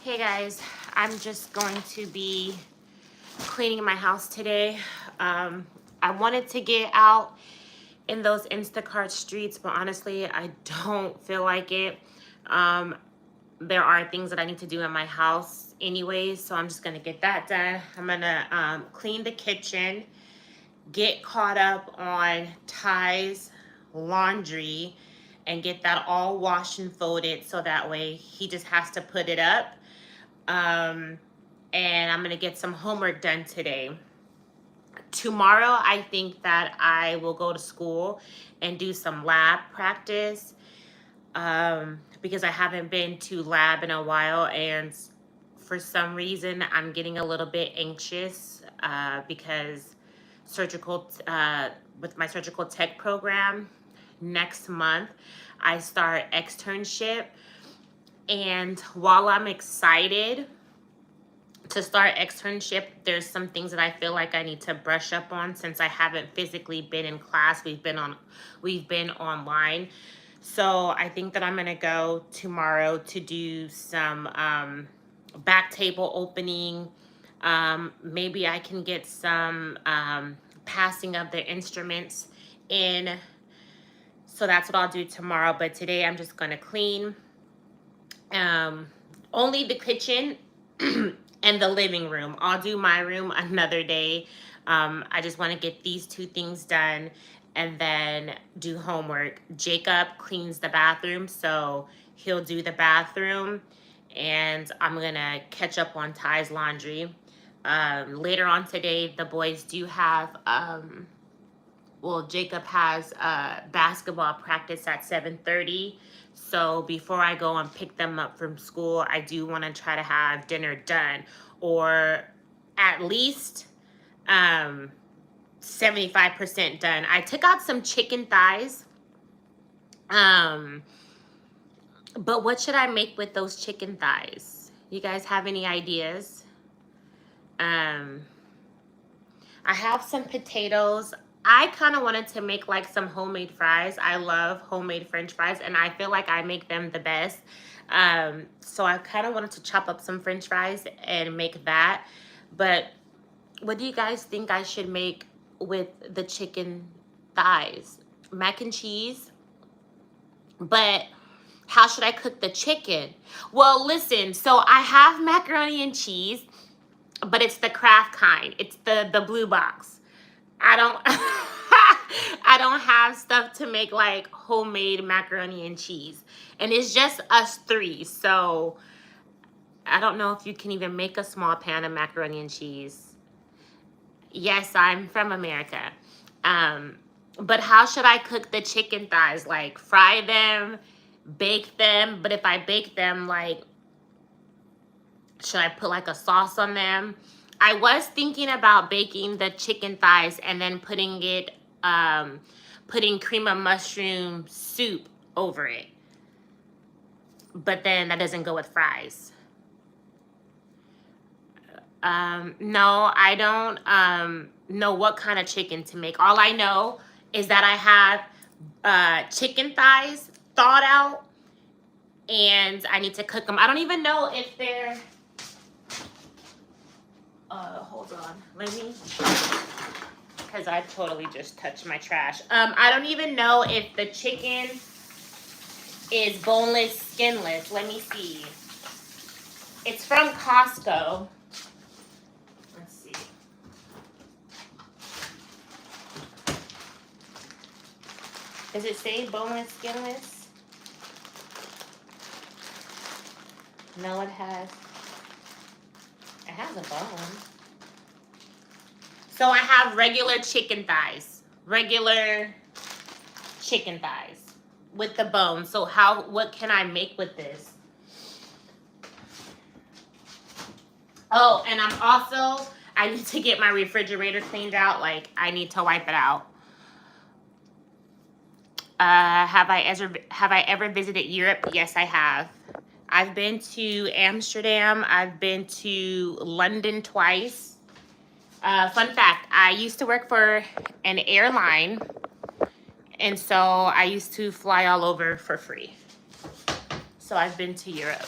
Hey guys, I'm just going to be cleaning my house today. I wanted to get out in those Instacart streets, but honestly, I don't feel like it. Um, there are things that I need to do in my house anyways, so I'm just gonna get that done. I'm gonna clean the kitchen, get caught up on Ty's laundry, and get that all washed and folded so that way he just has to put it up. Um, and I'm gonna get some homework done today. Tomorrow, I think that I will go to school and do some lab practice because I haven't been to lab in a while, and for some reason, I'm getting a little bit anxious because with my surgical tech program next month, I start externship, and while I'm excited to start externship, there's some things that I feel like I need to brush up on since I haven't physically been in class. We've been online. So I think that I'm gonna go tomorrow to do some back table opening. Maybe I can get some passing of the instruments in. So that's what I'll do tomorrow. But today I'm just gonna clean only the kitchen and the living room. I'll do my room another day. I just want to get these two things done and then do homework. Jacob cleans the bathroom, so he'll do the bathroom, and I'm gonna catch up on Ty's laundry. Later on today, the boys do have Jacob has basketball practice at 7:30. So before I go and pick them up from school, I do want to try to have dinner done, or at least 75% done. I took out some chicken thighs. But what should I make with those chicken thighs? You guys have any ideas? I have some potatoes. I kind of wanted to make like some homemade fries. I love homemade French fries, and I feel like I make them the best. So I kind of wanted to chop up some French fries and make that. But what do you guys think I should make with the chicken thighs? Mac and cheese? But how should I cook the chicken? Well, listen, so I have macaroni and cheese, but it's the Kraft kind. It's the blue box. I don't I don't have stuff to make like homemade macaroni and cheese. And it's just us three. So I don't know if you can even make a small pan of macaroni and cheese. Yes, I'm from America. But how should I cook the chicken thighs? Like fry them, bake them, but if I bake them, like, should I put like a sauce on them? I was thinking about baking the chicken thighs and then putting cream of mushroom soup over it. But then that doesn't go with fries. No, I don't know what kind of chicken to make. All I know is that I have chicken thighs thawed out, and I need to cook them. I don't even know if they're... hold on. Let me... Because I totally just touched my trash. I don't even know if the chicken is boneless, skinless. Let me see. It's from Costco. Let's see. Does it say boneless, skinless? No, it has a bone. So I have regular chicken thighs. Regular chicken thighs with the bone. So what can I make with this? Oh, and I need to get my refrigerator cleaned out. Like, I need to wipe it out. Have I ever visited Europe? Yes, I have. I've been to Amsterdam. I've been to London twice. Fun fact, I used to work for an airline, and so I used to fly all over for free. So I've been to Europe.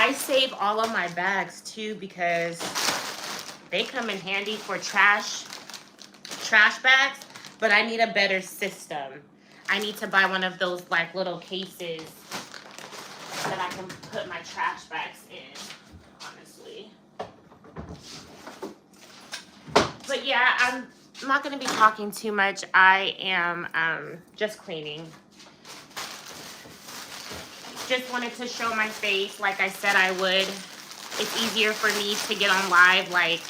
I save all of my bags too because they come in handy for trash bags, but I need a better system. I need to buy one of those like little cases that I can put my trash bags in, honestly. But yeah, I'm not going to be talking too much. I am just cleaning. Just wanted to show my face like I said I would. It's easier for me to get on live like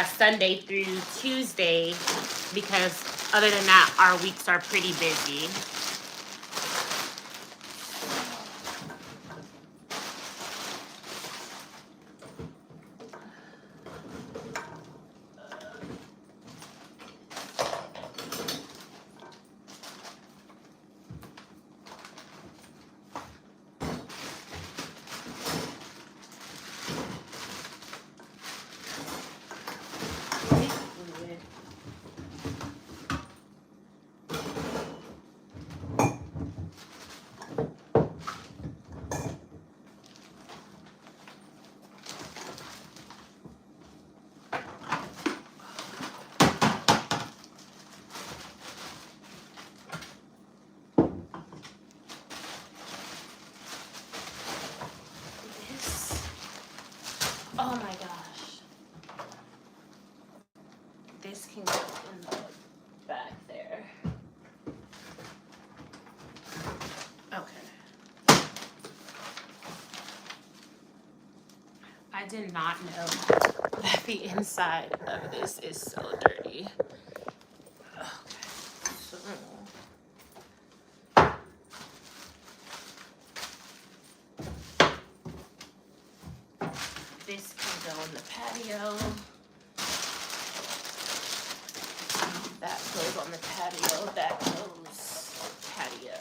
Sunday through Tuesday because other than that, our weeks are pretty busy. Oh my gosh. This can go in the back there. Okay. I did not know that the inside of this is so dirty. Okay. So this can go in the patio. That goes on the patio. That goes patio.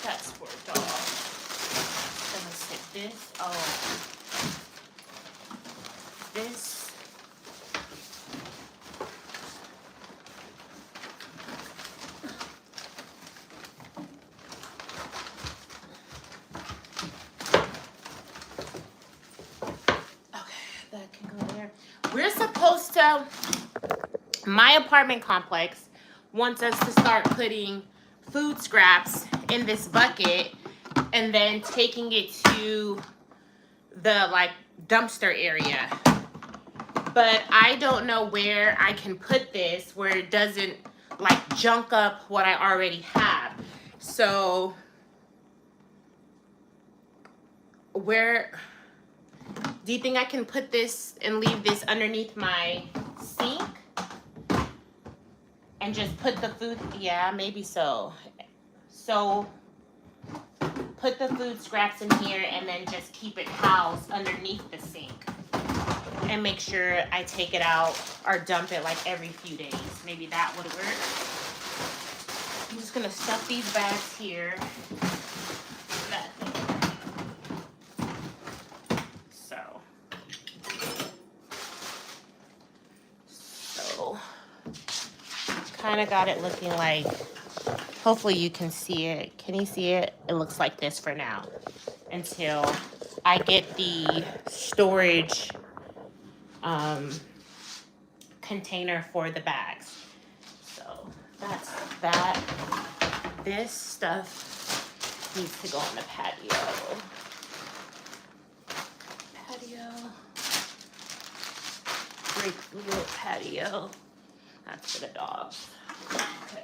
That's for a dog. Let me stick this. Oh, this. That can go there. We're supposed to, my apartment complex wants us to start putting food scraps in this bucket and then taking it to the like dumpster area. But I don't know where I can put this where it doesn't like junk up what I already have. So where... Do you think I can put this and leave this underneath my sink? And just put the food, yeah, maybe so. So put the food scraps in here and then just keep it housed underneath the sink. And make sure I take it out or dump it like every few days. Maybe that would work. I'm just gonna stuff these bags here. That kind of got it looking like, hopefully you can see it. Can you see it? It looks like this for now until I get the storage container for the bags. So that's that. This stuff needs to go on the patio. Great little patio. That's for the dogs. Okay.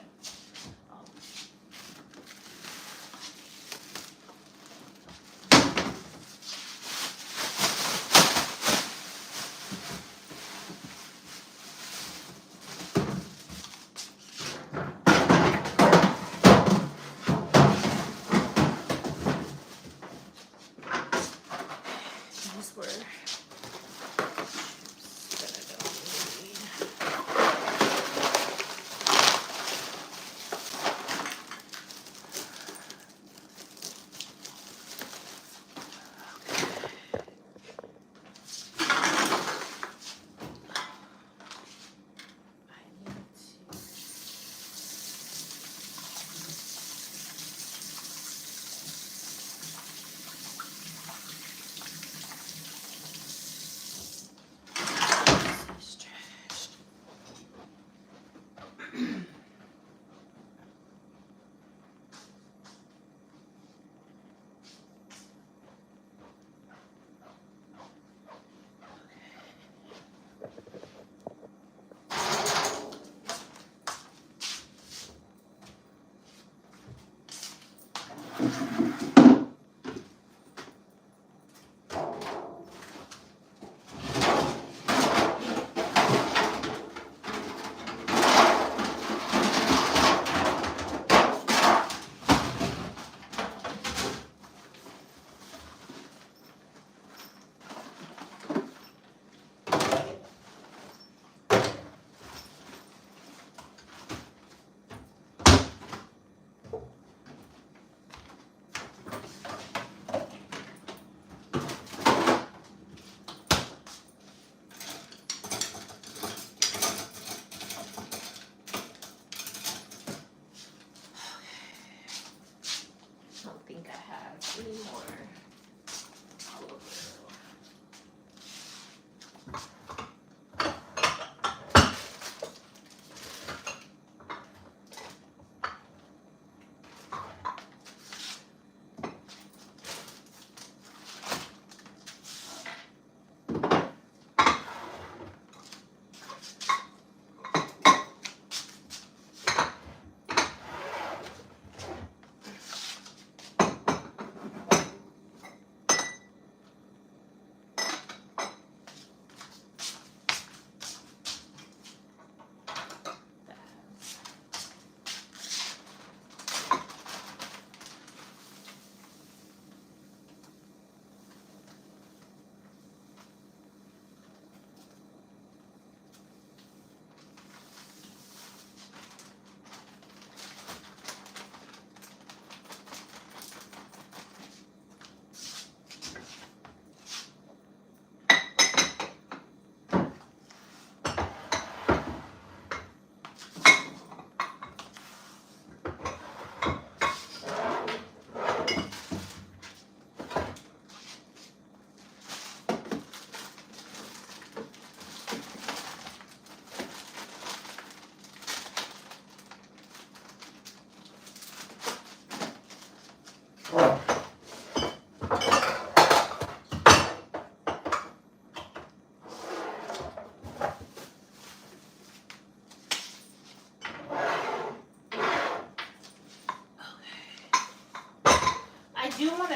These were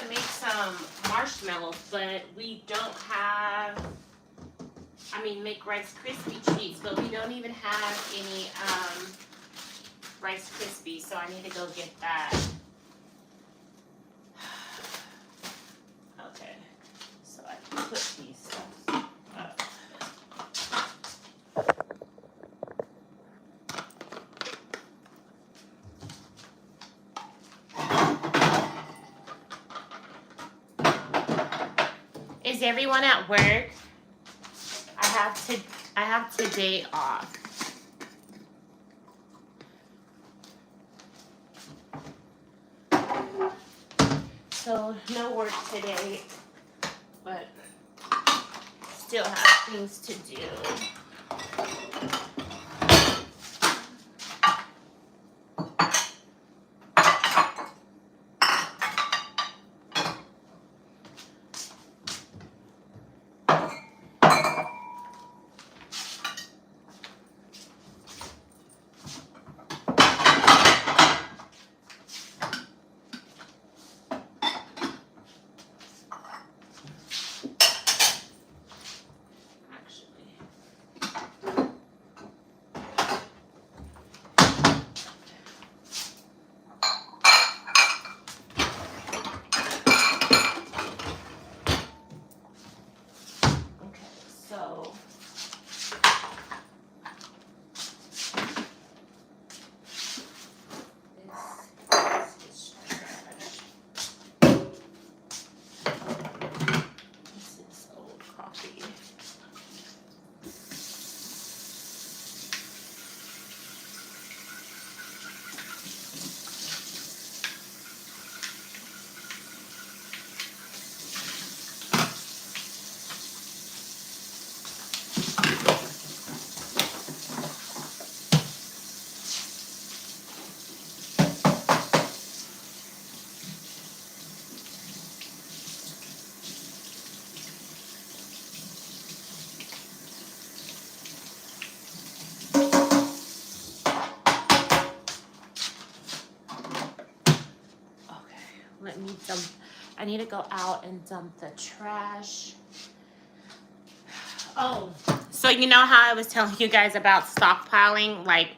to make some marshmallows, but we don't have, I mean, make Rice Krispie treats, but we don't even have any Rice Krispies, so I need to go get that. Okay, so I can put these stuff up. Is everyone at work? I have today off. So no work today, but still have things to do. So this is old coffee. Let me dump. I need to go out and dump the trash. Oh, so you know how I was telling you guys about stockpiling? Like,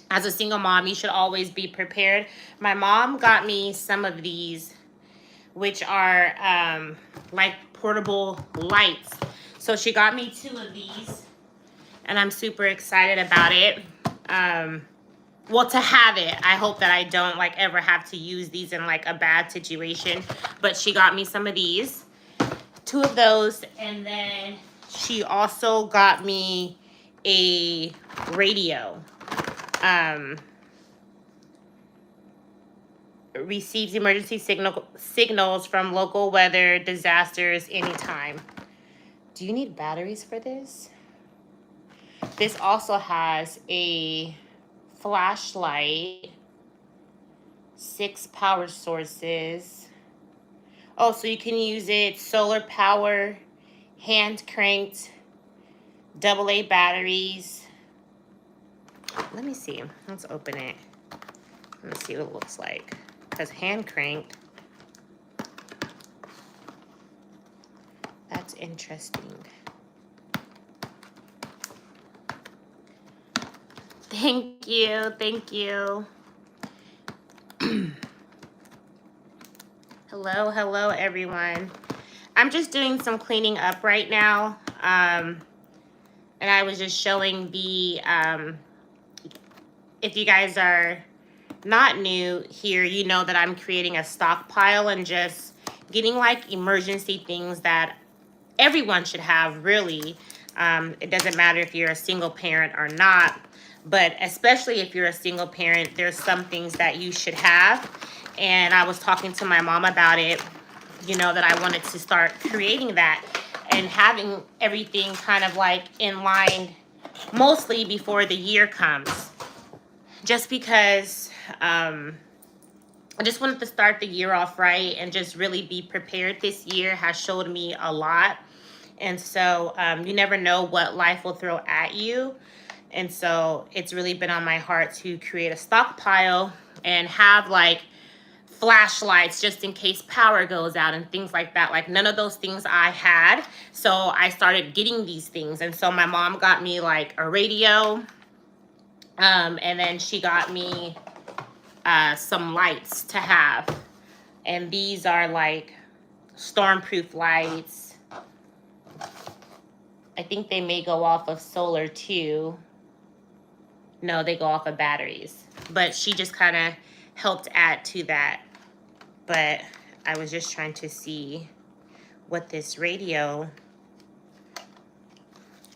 as a single mom, you should always be prepared. My mom got me some of these, which are like portable lights. So she got me 2 of these, and I'm super excited about it. Well, to have it. I hope that I don't like ever have to use these in like a bad situation. But she got me some of these, 2 of those, and then she also got me a radio. Receives emergency signals from local weather disasters anytime. Do you need batteries for this? This also has a flashlight, 6 power sources. Oh, so you can use it solar power, hand cranked, AA batteries. Let me see. Let's open it. Let's see what it looks like. Because hand cranked. That's interesting. Thank you. Thank you. Hello, everyone. I'm just doing some cleaning up right now. And I was just showing the, if you guys are not new here, you know that I'm creating a stockpile and just getting like emergency things that everyone should have, really. It doesn't matter if you're a single parent or not, but especially if you're a single parent, there's some things that you should have. And I was talking to my mom about it, you know, that I wanted to start creating that and having everything kind of like in line mostly before the year comes. Just because I just wanted to start the year off right and just really be prepared. This year has showed me a lot. And so you never know what life will throw at you. And so it's really been on my heart to create a stockpile and have like flashlights just in case power goes out and things like that. Like none of those things I had. So I started getting these things. And so my mom got me like a radio. And then she got me some lights to have. And these are like stormproof lights. I think they may go off of solar too. No, they go off of batteries. But she just kind of helped add to that. But I was just trying to see what this radio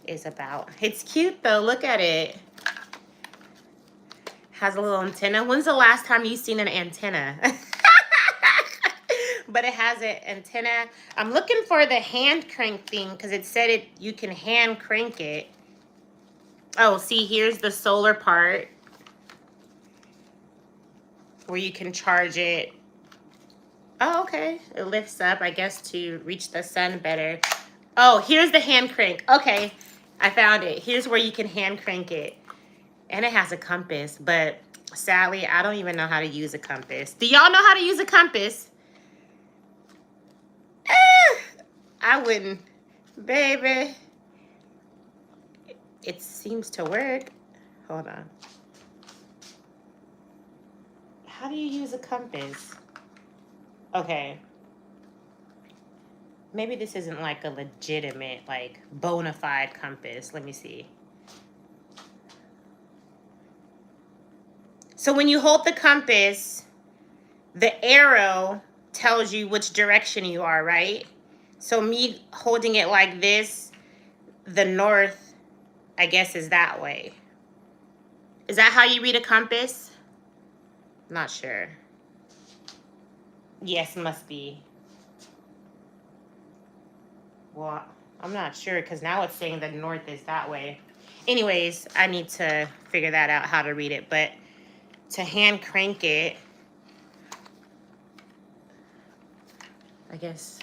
is about. It's cute though. Look at it. Has a little antenna. When's the last time you've seen an antenna? But it has an antenna. I'm looking for the hand crank thing because it said you can hand crank it. Oh, see, here's the solar part where you can charge it. Oh, okay. It lifts up, I guess, to reach the sun better. Oh, here's the hand crank. Okay, I found it. Here's where you can hand crank it. And it has a compass, but sadly, I don't even know how to use a compass. Do y'all know how to use a compass? I wouldn't. Baby. It seems to work. Hold on. How do you use a compass? Okay. Maybe this isn't like a legitimate, like, bona fide compass. Let me see. So when you hold the compass, the arrow tells you which direction you are, right? So me holding it like this, the north, I guess, is that way. Is that how you read a compass? Not sure. Yes, must be. Well, I'm not sure because now it's saying the north is that way. Anyways, I need to figure that out, how to read it. But to hand crank it, I guess.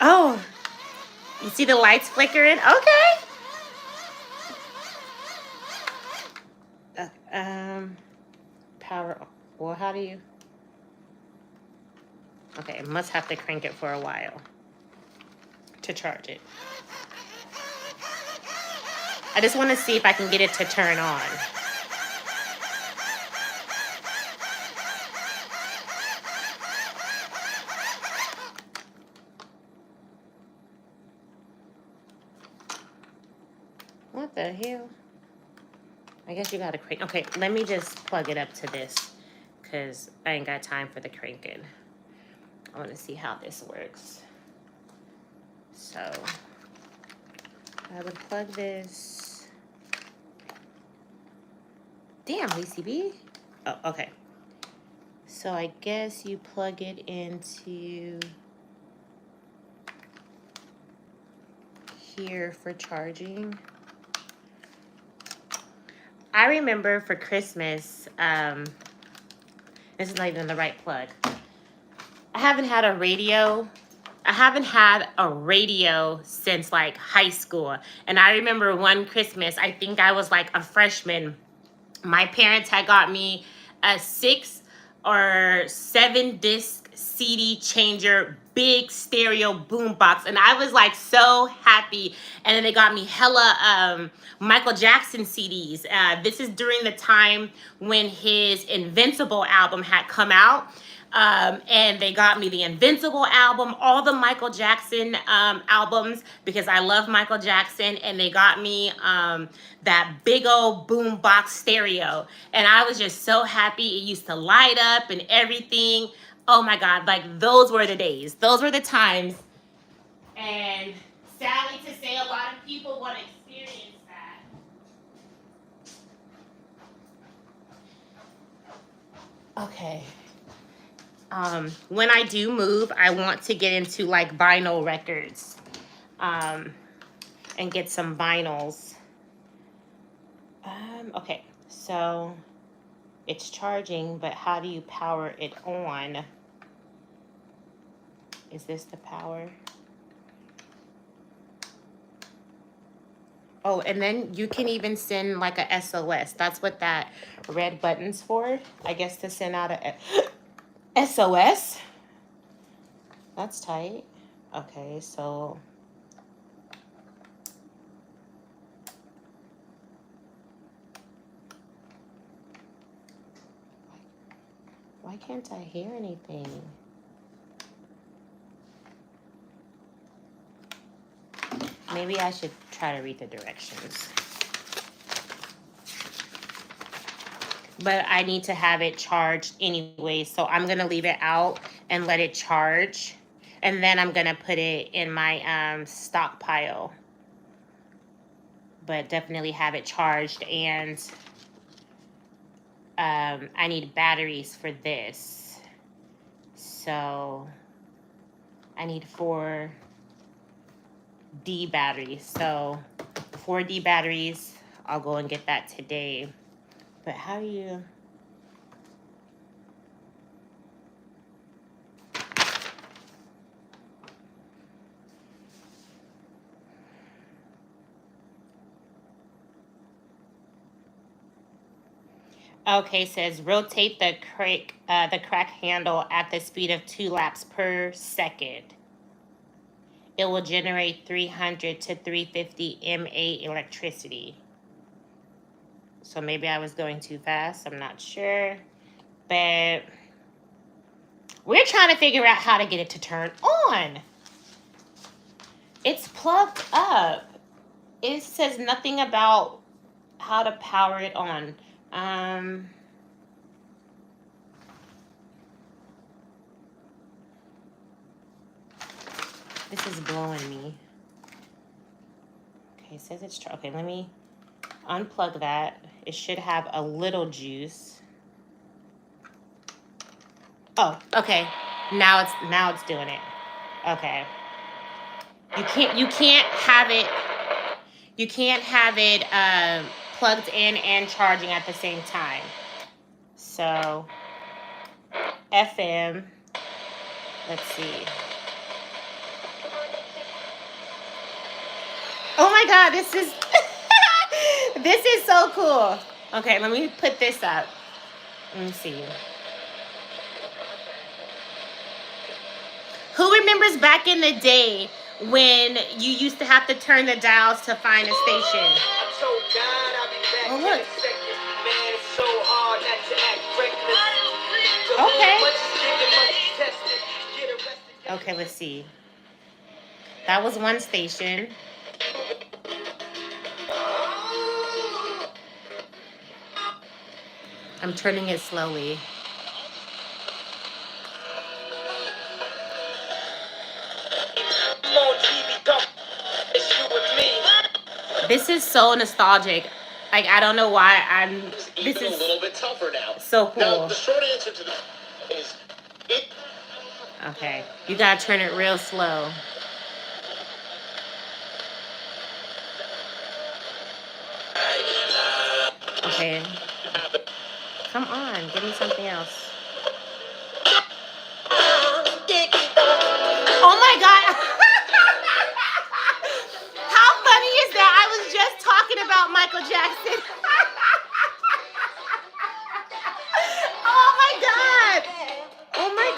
Oh, you see the lights flickering? Okay. Power. Well, how do you? Okay, must have to crank it for a while to charge it. I just want to see if I can get it to turn on. What the hell? I guess you gotta crank. Okay, let me just plug it up to this because I ain't got time for the cranking. I want to see how this works. So I would plug this. Damn, Leasie B. Oh, okay. So I guess you plug it into here for charging. I remember for Christmas, this is not even the right plug. I haven't had a radio. I haven't had a radio since like high school. And I remember one Christmas, I think I was like a freshman. My parents had got me a 6 or 7 disc CD changer, big stereo boombox, and I was like so happy. And then they got me hella Michael Jackson CDs. This is during the time when his Invincible album had come out. And they got me the Invincible album, all the Michael Jackson albums, because I love Michael Jackson, and they got me that big old boombox stereo, and I was just so happy. It used to light up and everything. Oh my God, like those were the days. Those were the times. And sadly to say, a lot of people want to experience that. Okay. When I do move, I want to get into like vinyl records and get some vinyls. Okay, so it's charging, but how do you power it on? Is this the power? Oh, and then you can even send like a SOS. That's what that red button's for. I guess to send out a SOS. That's tight. Okay, so why can't I hear anything? Maybe I should try to read the directions. But I need to have it charged anyway, so I'm going to leave it out and let it charge. And then I'm going to put it in my stockpile. But definitely have it charged. And I need batteries for this. So I need 4D batteries. So 4D batteries, I'll go and get that today. But how do you... Okay, says rotate the crack handle at the speed of 2 laps per second. It will generate 300 to 350 mA electricity. So maybe I was going too fast. I'm not sure. But we're trying to figure out how to get it to turn on. It's plugged up. It says nothing about how to power it on. This is blowing me. Okay, it says it's... Okay, let me unplug that. It should have a little juice. Oh, okay. Now it's doing it. Okay. You can't have it plugged in and charging at the same time. So FM. Let's see. Oh my God, this is this is so cool. Okay, let me put this up. Let me see. Who remembers back in the day when you used to have to turn the dials to find a station? Oh, look. Okay. Okay, let's see. That was one station. I'm turning it slowly. This is so nostalgic. Like, I don't know why this is a little bit tougher now. So cool. Now, the short answer to that is okay. You gotta turn it real slow. Okay. Come on, give me something else. Oh my God. How funny is that? I was just talking about Michael Jackson. Oh my God. Oh my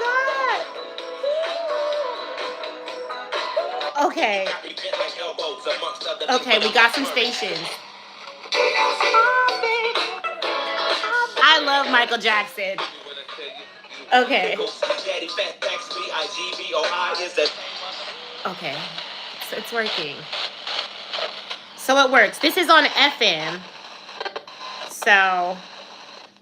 God. Okay. Okay, we got some stations. I love Michael Jackson. Okay. Okay. So it's working. So it works. This is on FM. So.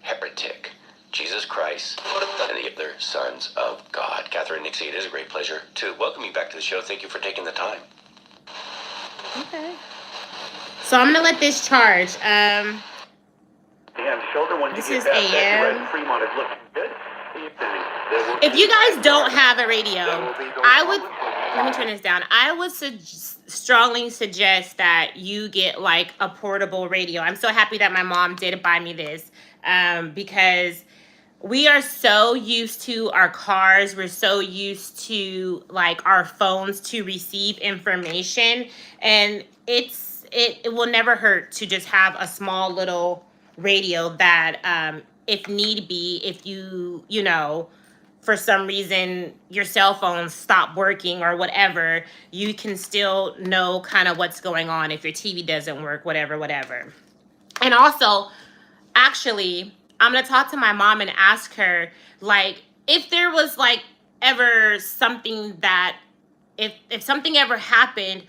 Heretic, Jesus Christ, and the other sons of God. Catherine Nixie, it is a great pleasure to welcome you back to the show. Thank you for taking the time. Okay. So I'm gonna let this charge. This is AM. If you guys don't have a radio, I would, let me turn this down. I would strongly suggest that you get like a portable radio. I'm so happy that my mom did buy me this because we are so used to our cars. We're so used to like our phones to receive information, and it's it will never hurt to just have a small little radio that, if need be, if you know, for some reason your cell phone stopped working or whatever, you can still know kind of what's going on if your TV doesn't work, whatever. And also, actually, I'm gonna talk to my mom and ask her, like, if there was like ever something that, if something ever happened,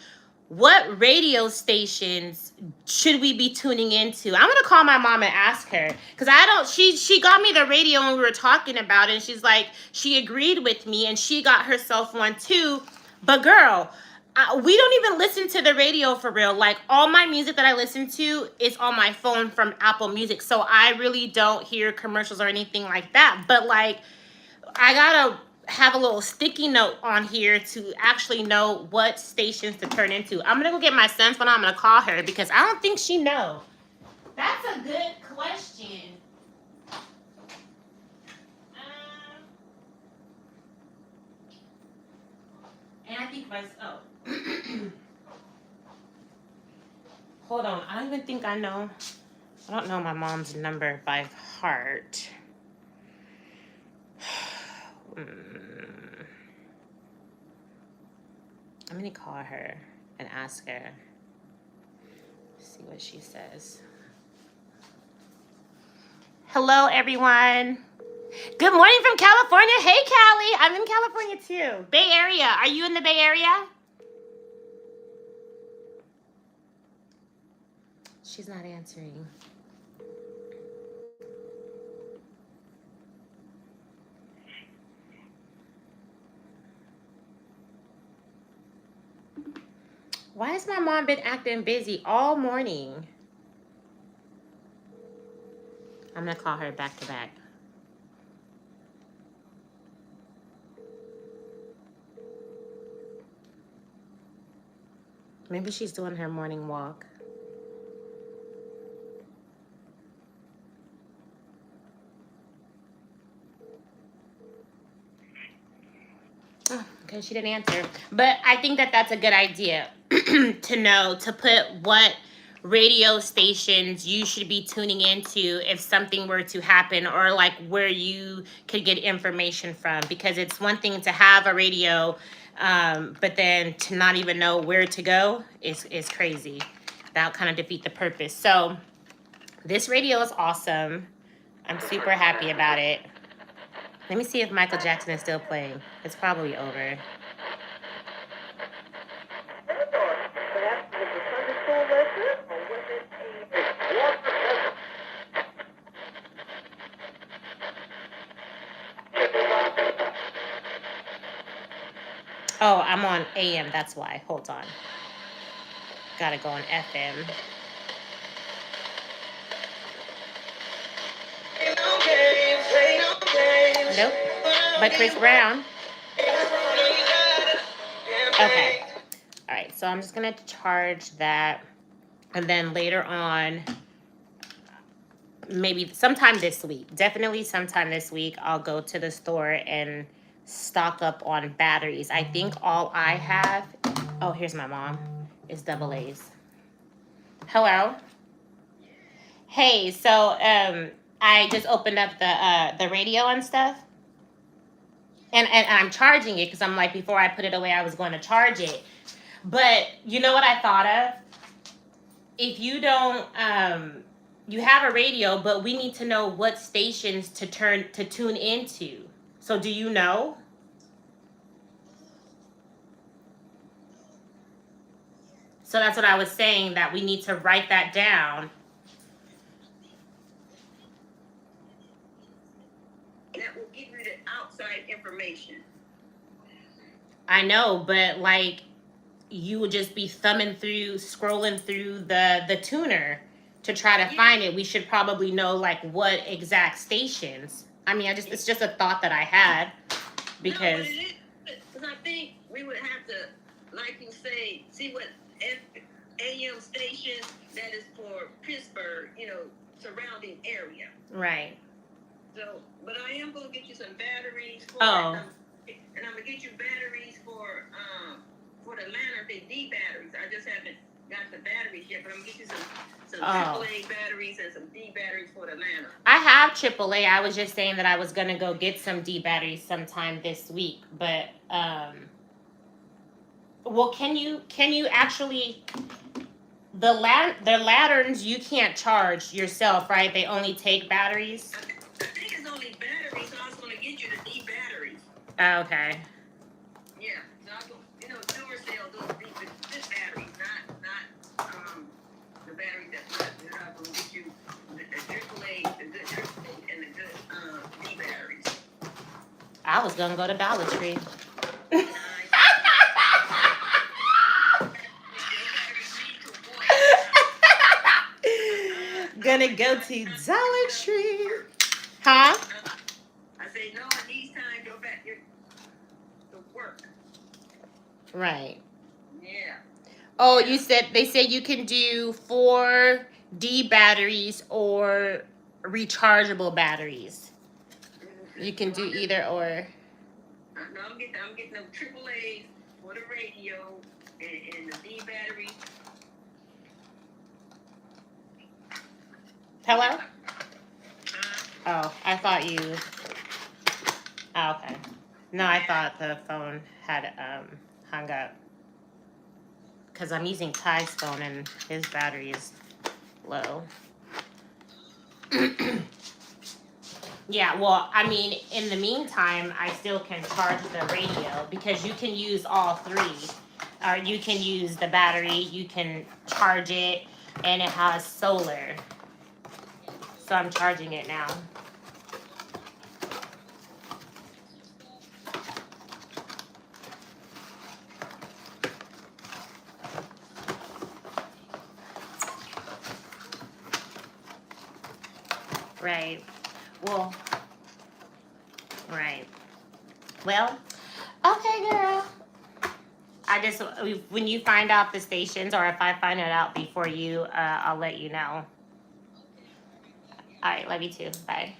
what radio stations should we be tuning into? I'm gonna call my mom and ask her, because I don't. She got me the radio when we were talking about it, and she's like, she agreed with me, and she got herself one too. But girl, we don't even listen to the radio for real. Like, all my music that I listen to is on my phone from Apple Music, so I really don't hear commercials or anything like that. But like, I gotta have a little sticky note on here to actually know what stations to turn into. I'm gonna go get my son's phone. I'm gonna call her because I don't think she knows. That's a good question. And I think hold on. I don't even think I know. I don't know my mom's number by heart. I'm gonna call her and ask her. See what she says. Hello, everyone. Good morning from California. Hey, Callie. I'm in California too. Bay Area. Are you in the Bay Area? She's not answering. Why has my mom been acting busy all morning? I'm gonna call her back to back. Maybe she's doing her morning walk. Oh, okay, she didn't answer. But I think that that's a good idea to know, to put what radio stations you should be tuning into if something were to happen, or like where you could get information from. Because it's one thing to have a radio, but then to not even know where to go is crazy. That'll kind of defeat the purpose. So this radio is awesome. I'm super happy about it. Let me see if Michael Jackson is still playing. It's probably over. Oh, I'm on AM, that's why. Hold on. Gotta go on FM. Nope. But Chris Brown. Okay. All right, so I'm just gonna charge that. And then later on, maybe sometime this week, definitely sometime this week, I'll go to the store and stock up on batteries. I think all I have, oh, here's my mom, is double A's. Hello? Hey, so I just opened up the radio and stuff. And I'm charging it because I'm like, before I put it away, I was going to charge it. But you know what I thought of? If you don't, you have a radio, but we need to know what stations to tune into. So do you know? So that's what I was saying, that we need to write that down. That will give you the outside information. I know, but like, you would just be thumbing through, scrolling through the tuner to try to find it. We should probably know like what exact stations. I mean, it's just a thought that I had, because I think we would have to, like you say, see what AM station that is for Pittsburgh, surrounding area. Right. So, but I am gonna get you some batteries for and I'm gonna get you batteries for the Lantern D batteries. I just haven't got the batteries yet, but I'm gonna get you some Oh. AAA batteries and some D batteries for the lantern. I have AAA. I was just saying that I was gonna go get some D batteries sometime this week, but well, can you actually the lanterns you can't charge yourself, right? They only take batteries. I think it's only batteries, so I was gonna get you the D batteries. Okay. Yeah, so I go, Duracell, those good batteries, not the batteries that's not good. I'm gonna get you the AAA, the good AAA, and the good D batteries. I was gonna go to Dollar Tree. Gonna go to Dollar Tree. Huh? I say no. In these times, go back to work. Right. Yeah. Oh, they said you can do 4 D batteries or rechargeable batteries. You can do either or. No, I'm getting them AAA for the radio and the D battery. Hello? Oh, I thought you. Oh, okay. No, I thought the phone had hung up. Because I'm using Ty's phone and his battery is low. Yeah, well, I mean, in the meantime, I still can charge the radio because you can use all 3. Or you can use the battery, you can charge it, and it has solar. So I'm charging it now. Right. Well, right. Well, okay, girl. I just, when you find out the stations, or if I find it out before you, I'll let you know. All right, love you too. Bye.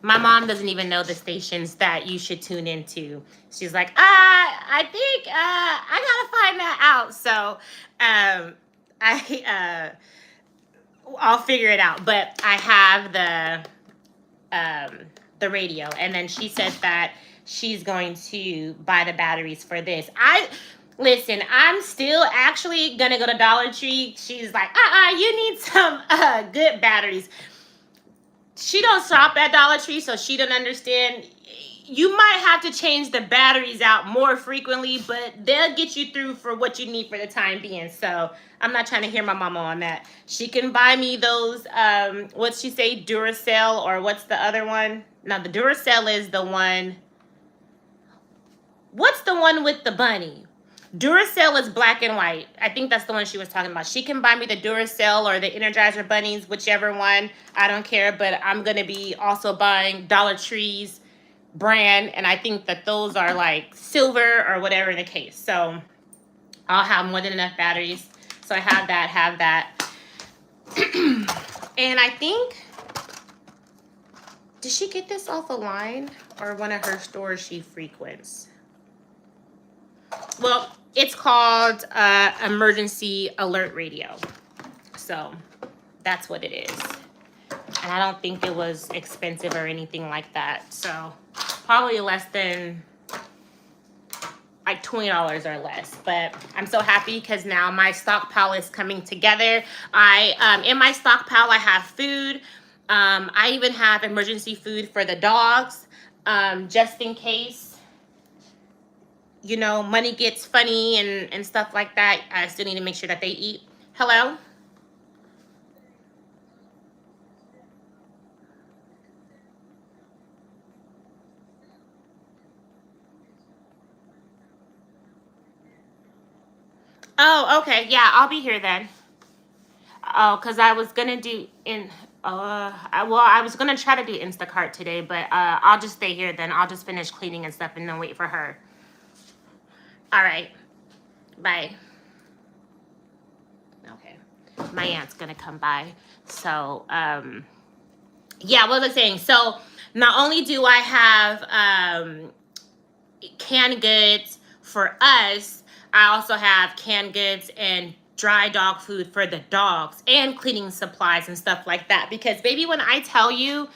My mom doesn't even know the stations that you should tune into. She's like, I think I gotta find that out. So, I'll figure it out. But I have the radio, and then she said that she's going to buy the batteries for this. Listen, I'm still actually gonna go to Dollar Tree. She's like, you need some good batteries. She don't shop at Dollar Tree, so she don't understand. You might have to change the batteries out more frequently, but they'll get you through for what you need for the time being. So I'm not trying to hear my mama on that. She can buy me those, what's she say, Duracell, or what's the other one? Now, the Duracell is the one. What's the one with the bunny? Duracell is black and white. I think that's the one she was talking about. She can buy me the Duracell or the Energizer bunnies, whichever one. I don't care, but I'm going to be also buying Dollar Tree's brand, and I think that those are like silver or whatever the case. So I'll have more than enough batteries. So I have that. And I think, did she get this off a line or one of her stores she frequents? Well, it's called Emergency Alert Radio. So that's what it is. And I don't think it was expensive or anything like that. So probably less than like $20 or less. But I'm so happy because now my stockpile is coming together. In my stockpile, I have food. I even have emergency food for the dogs, just in case, money gets funny and stuff like that. I still need to make sure that they eat. Hello? Oh, okay. Yeah, I'll be here then. Oh, because I was going to do I was going to try to do Instacart today, but I'll just stay here then. I'll just finish cleaning and stuff and then wait for her. All right. Bye. Okay. My aunt's going to come by. So, yeah, what was I saying? So, not only do I have canned goods for us, I also have canned goods and dry dog food for the dogs and cleaning supplies and stuff like that. Because baby, when I tell you,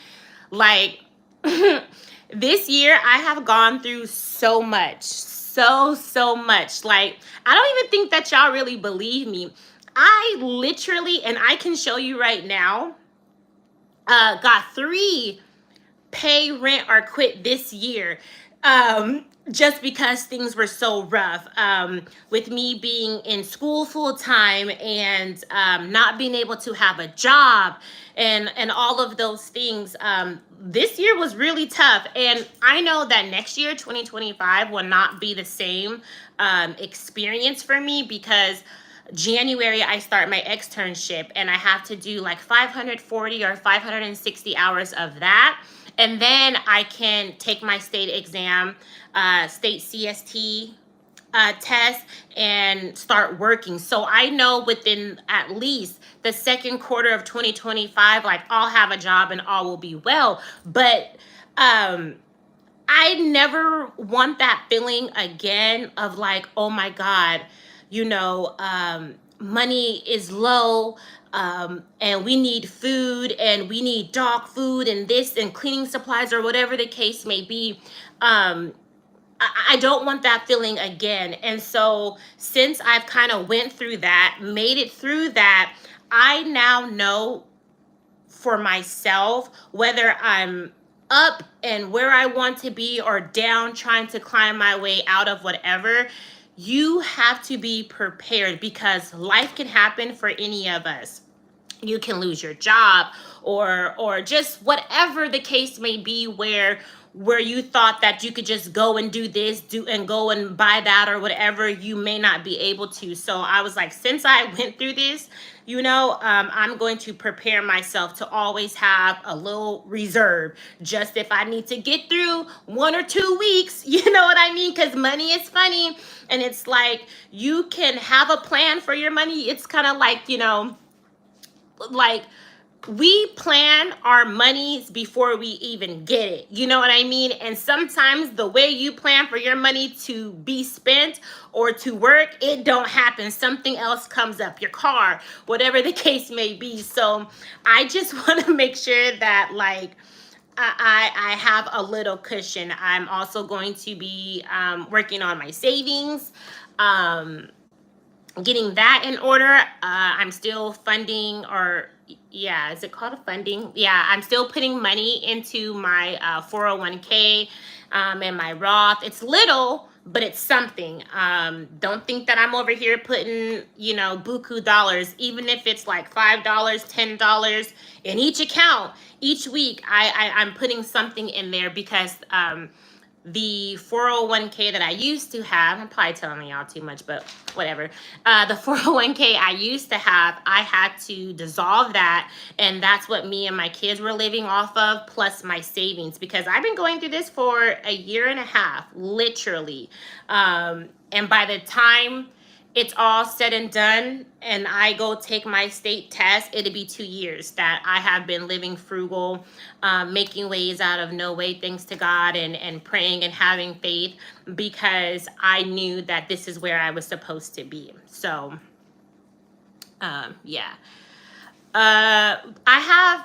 like, this year I have gone through so much, so much. Like, I don't even think that y'all really believe me. I literally, and I can show you right now, got 3 pay rent or quit this year, just because things were so rough, with me being in school full time and not being able to have a job and all of those things. This year was really tough, and I know that next year 2025 will not be the same experience for me, because January I start my externship and I have to do like 540 or 560 hours of that. And then I can take my state exam, state CST test, and start working. So I know within at least the second quarter of 2025, like, I'll have a job and all will be well. But I never want that feeling again of like, oh my God, money is low, and we need food and we need dog food and this and cleaning supplies or whatever the case may be. I don't want that feeling again. And so since I've kind of went through that, made it through that, I now know for myself whether I'm up and where I want to be or down trying to climb my way out of whatever. You have to be prepared, because life can happen for any of us. You can lose your job, or just whatever the case may be, where you thought that you could just go and do this, do and go and buy that or whatever, you may not be able to. So I was like, since I went through this, I'm going to prepare myself to always have a little reserve, just if I need to get through 1 or 2 weeks, you know what I mean? Because money is funny, and it's like, you can have a plan for your money. It's kind of like, like, we plan our monies before we even get it. You know what I mean? And sometimes the way you plan for your money to be spent or to work, it don't happen. Something else comes up, your car, whatever the case may be. So I just want to make sure that, like, I have a little cushion. I'm also going to be working on my savings, getting that in order. I'm still funding, or yeah, is it called a funding? Yeah, I'm still putting money into my 401k and my Roth. It's little, but it's something. Don't think that I'm over here putting, buku dollars, even if it's like $5, $10 in each account each week. I'm putting something in there, because the 401k that I used to have, I'm probably telling y'all too much, but whatever. The 401k I used to have, I had to dissolve that. And that's what me and my kids were living off of, plus my savings, because I've been going through this for 1.5 years, literally. And by the time it's all said and done and I go take my state test, it'll be 2 years that I have been living frugal, making ways out of no way, thanks to God, and praying and having faith, because I knew that this is where I was supposed to be. So, yeah. I have,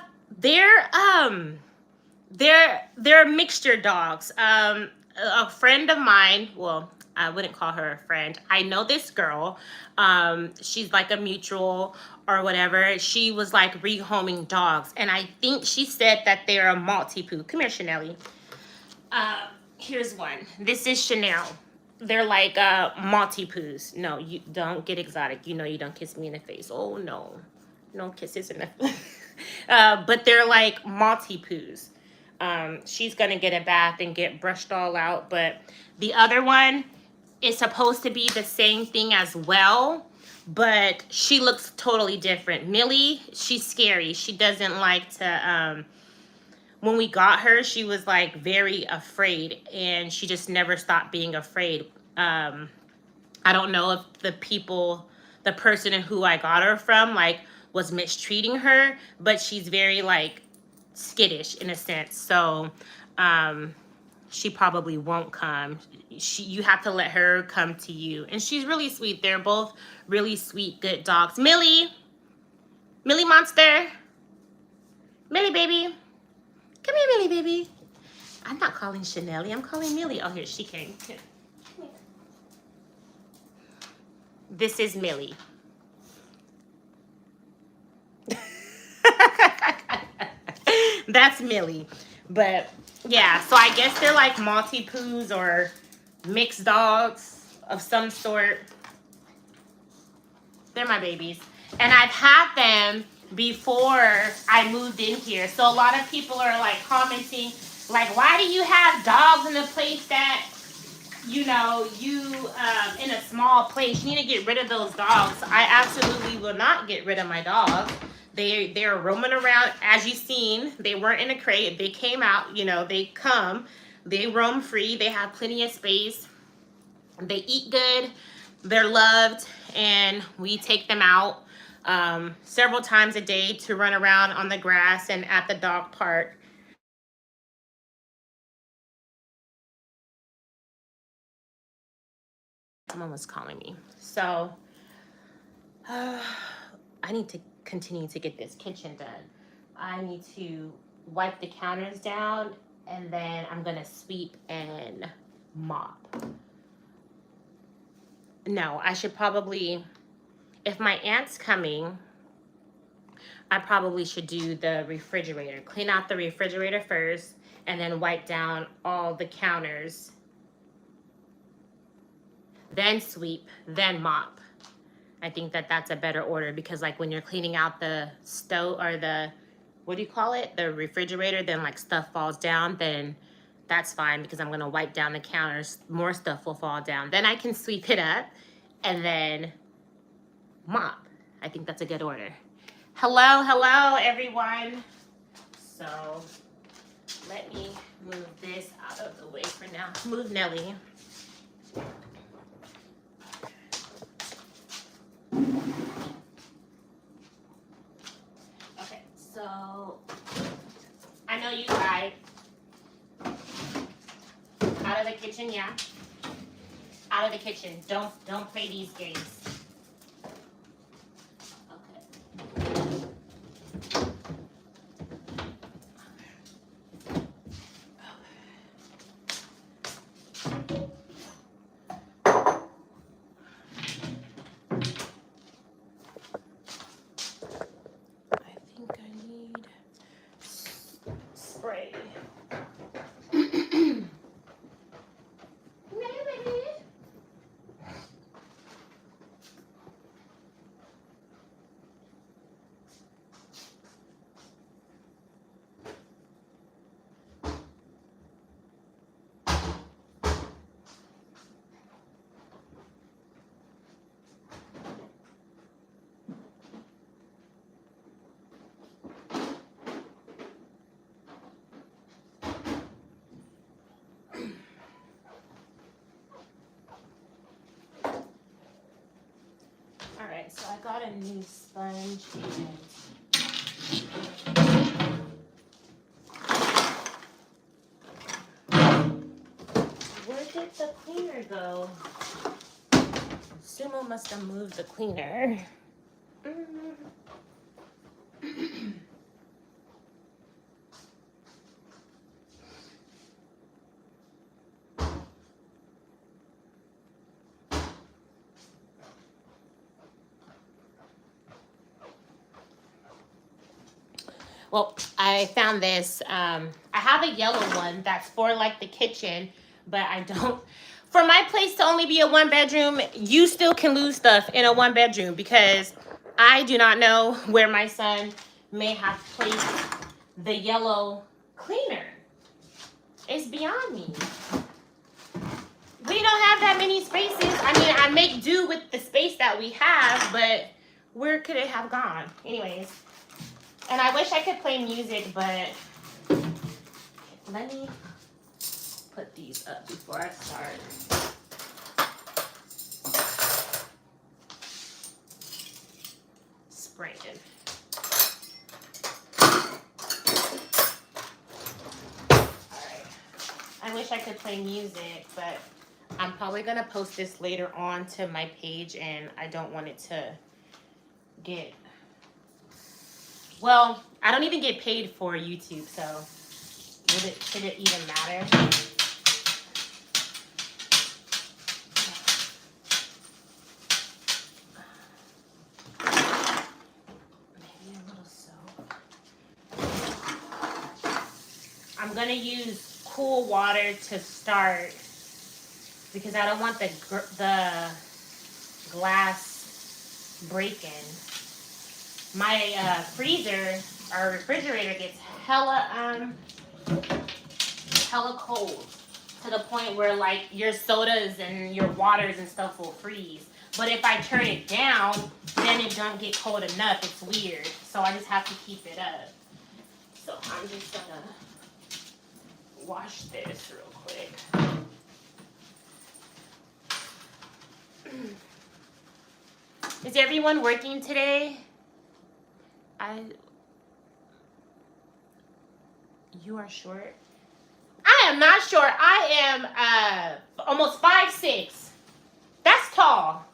they're mixture dogs. A friend of mine, well, I wouldn't call her a friend. I know this girl. She's like a mutual or whatever. She was like rehoming dogs. And I think she said that they're a Maltipoo. Come here, Chanel. Here's one. This is Chanel. They're like Maltipoos. No, you don't get exotic. You don't kiss me in the face. Oh, no. No kisses in the face. But they're like Maltipoos. She's going to get a bath and get brushed all out. But the other one is supposed to be the same thing as well, but she looks totally different. Millie, she's scary. She doesn't like to, when we got her, she was like very afraid, and she just never stopped being afraid. I don't know if the person who I got her from, like, was mistreating her, but she's very like skittish in a sense. So, she probably won't come. You have to let her come to you. And she's really sweet. They're both really sweet, good dogs. Millie Monster. Millie baby. Come here, Millie baby. I'm not calling Chanelli. I'm calling Millie. Oh, here she came. Here. This is Millie. That's Millie. But yeah, so I guess they're like Maltipoo or mixed dogs of some sort. They're my babies. And I've had them before I moved in here. So a lot of people are like commenting, like, why do you have dogs in a place that, you know, in a small place? You need to get rid of those dogs. I absolutely will not get rid of my dogs. They're roaming around, as you've seen. They weren't in a crate. They came out, you know, they roam free. They have plenty of space. They eat good. They're loved, and we take them out several times a day to run around on the grass and at the dog park. Someone was calling me. So I need to continue to get this kitchen done. I need to wipe the counters down, and then I'm gonna sweep and mop. No, I should probably, if my aunt's coming, I probably should do the refrigerator. Clean out the refrigerator first, and then wipe down all the counters. Then sweep, then mop. I think that that's a better order, because like when you're cleaning out the stove or the, what do you call it? The refrigerator, then like stuff falls down, then that's fine, because I'm gonna wipe down the counters. More stuff will fall down. Then I can sweep it up and then mop. I think that's a good order. Hello, everyone. So let me move this out of the way for now. Move Nelly. Okay, so I know you guys. Out of the kitchen, yeah. Out of the kitchen. Don't play these games. Spray. Alright, so I got a new sponge and where did the cleaner go? Sumo must have moved the cleaner. Well, I found this. I have a yellow one that's for like the kitchen, but I don't. For my place to only be a 1-bedroom, you still can lose stuff in a 1-bedroom, because I do not know where my son may have placed the yellow cleaner. It's beyond me. We don't have that many spaces. I mean, I make do with the space that we have, but where could it have gone? Anyways. And I wish I could play music, but let me put these up before I start. Spraying. Alright. I wish wish I could play music, but I'm probably going to post this later on to my page, and I don't want it to get... Well, I don't even get paid for YouTube, so should it even matter? Maybe a little soap. I'm going to use cool water to start because I don't want the glass breaking. My freezer or refrigerator gets hella cold to the point where like your sodas and your waters and stuff will freeze. But if I turn it down, then it don't get cold enough. It's weird. So I just have to keep it up. So I'm just gonna wash this real quick. Is everyone working today? You are short? I am not short. I am almost 5'6". That's tall.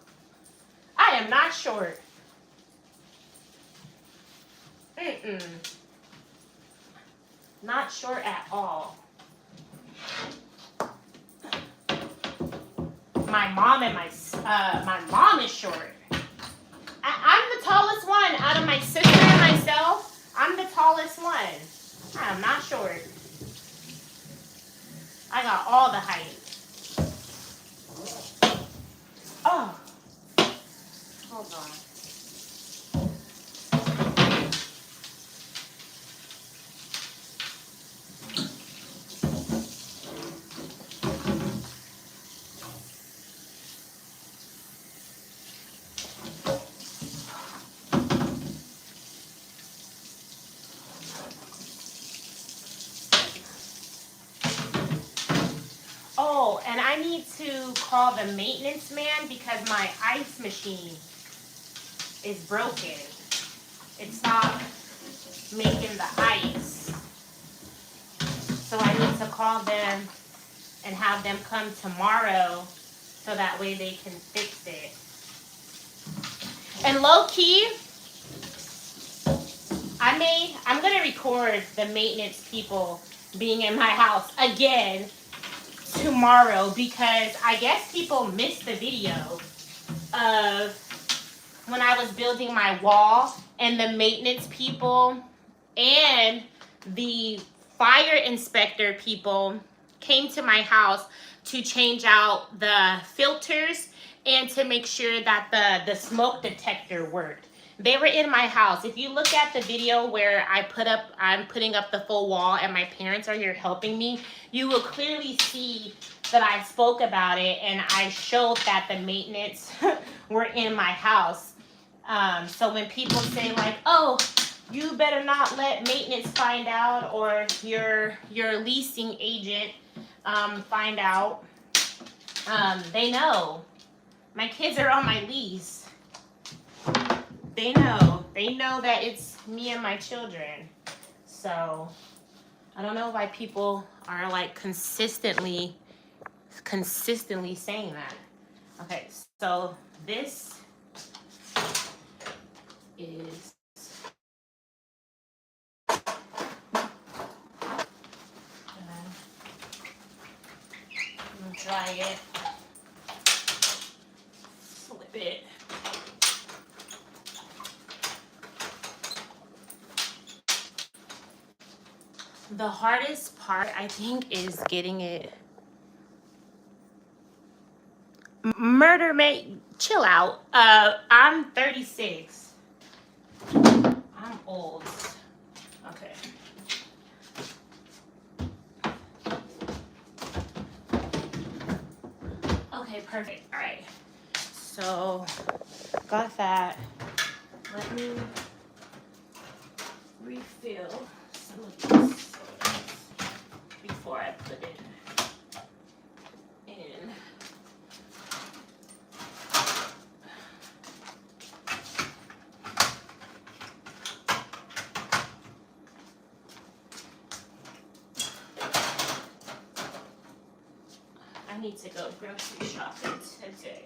I am not short. Not short at all. My mom is short. I'm the tallest one out of my sister and myself. I'm the tallest one. I am not short. I got all the height. Oh, hold on. Oh, and I need to call the maintenance man because my ice machine is broken. It's not making the ice. So I need to call them and have them come tomorrow so that way they can fix it. And low key, I'm going to record the maintenance people being in my house again tomorrow because I guess people missed the video of when I was building my wall and the maintenance people and the fire inspector people came to my house to change out the filters and to make sure that the smoke detector worked. They were in my house. If you look at the video where I'm putting up the full wall and my parents are here helping me, you will clearly see that I spoke about it and I showed that the maintenance were in my house. So when people say like, oh, you better not let maintenance find out or your leasing agent find out, they know. My kids are on my lease. They know that it's me and my children. So I don't know why people are like consistently saying that. Okay, so this is I'm gonna dry it, flip it. The hardest part, I think, is getting it. Murder mate, chill out. I'm 36. I'm old. Okay. Okay, perfect. All right. So, got that. Let me refill some of this before I put it in. need to go grocery shopping today.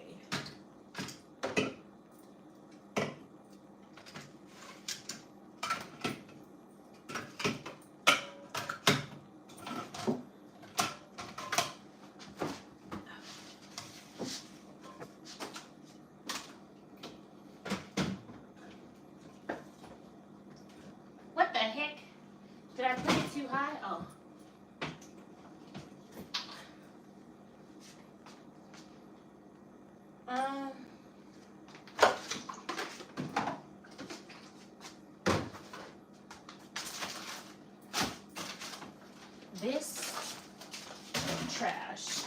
What the heck? Did I put it too high? Oh. Um. This trash.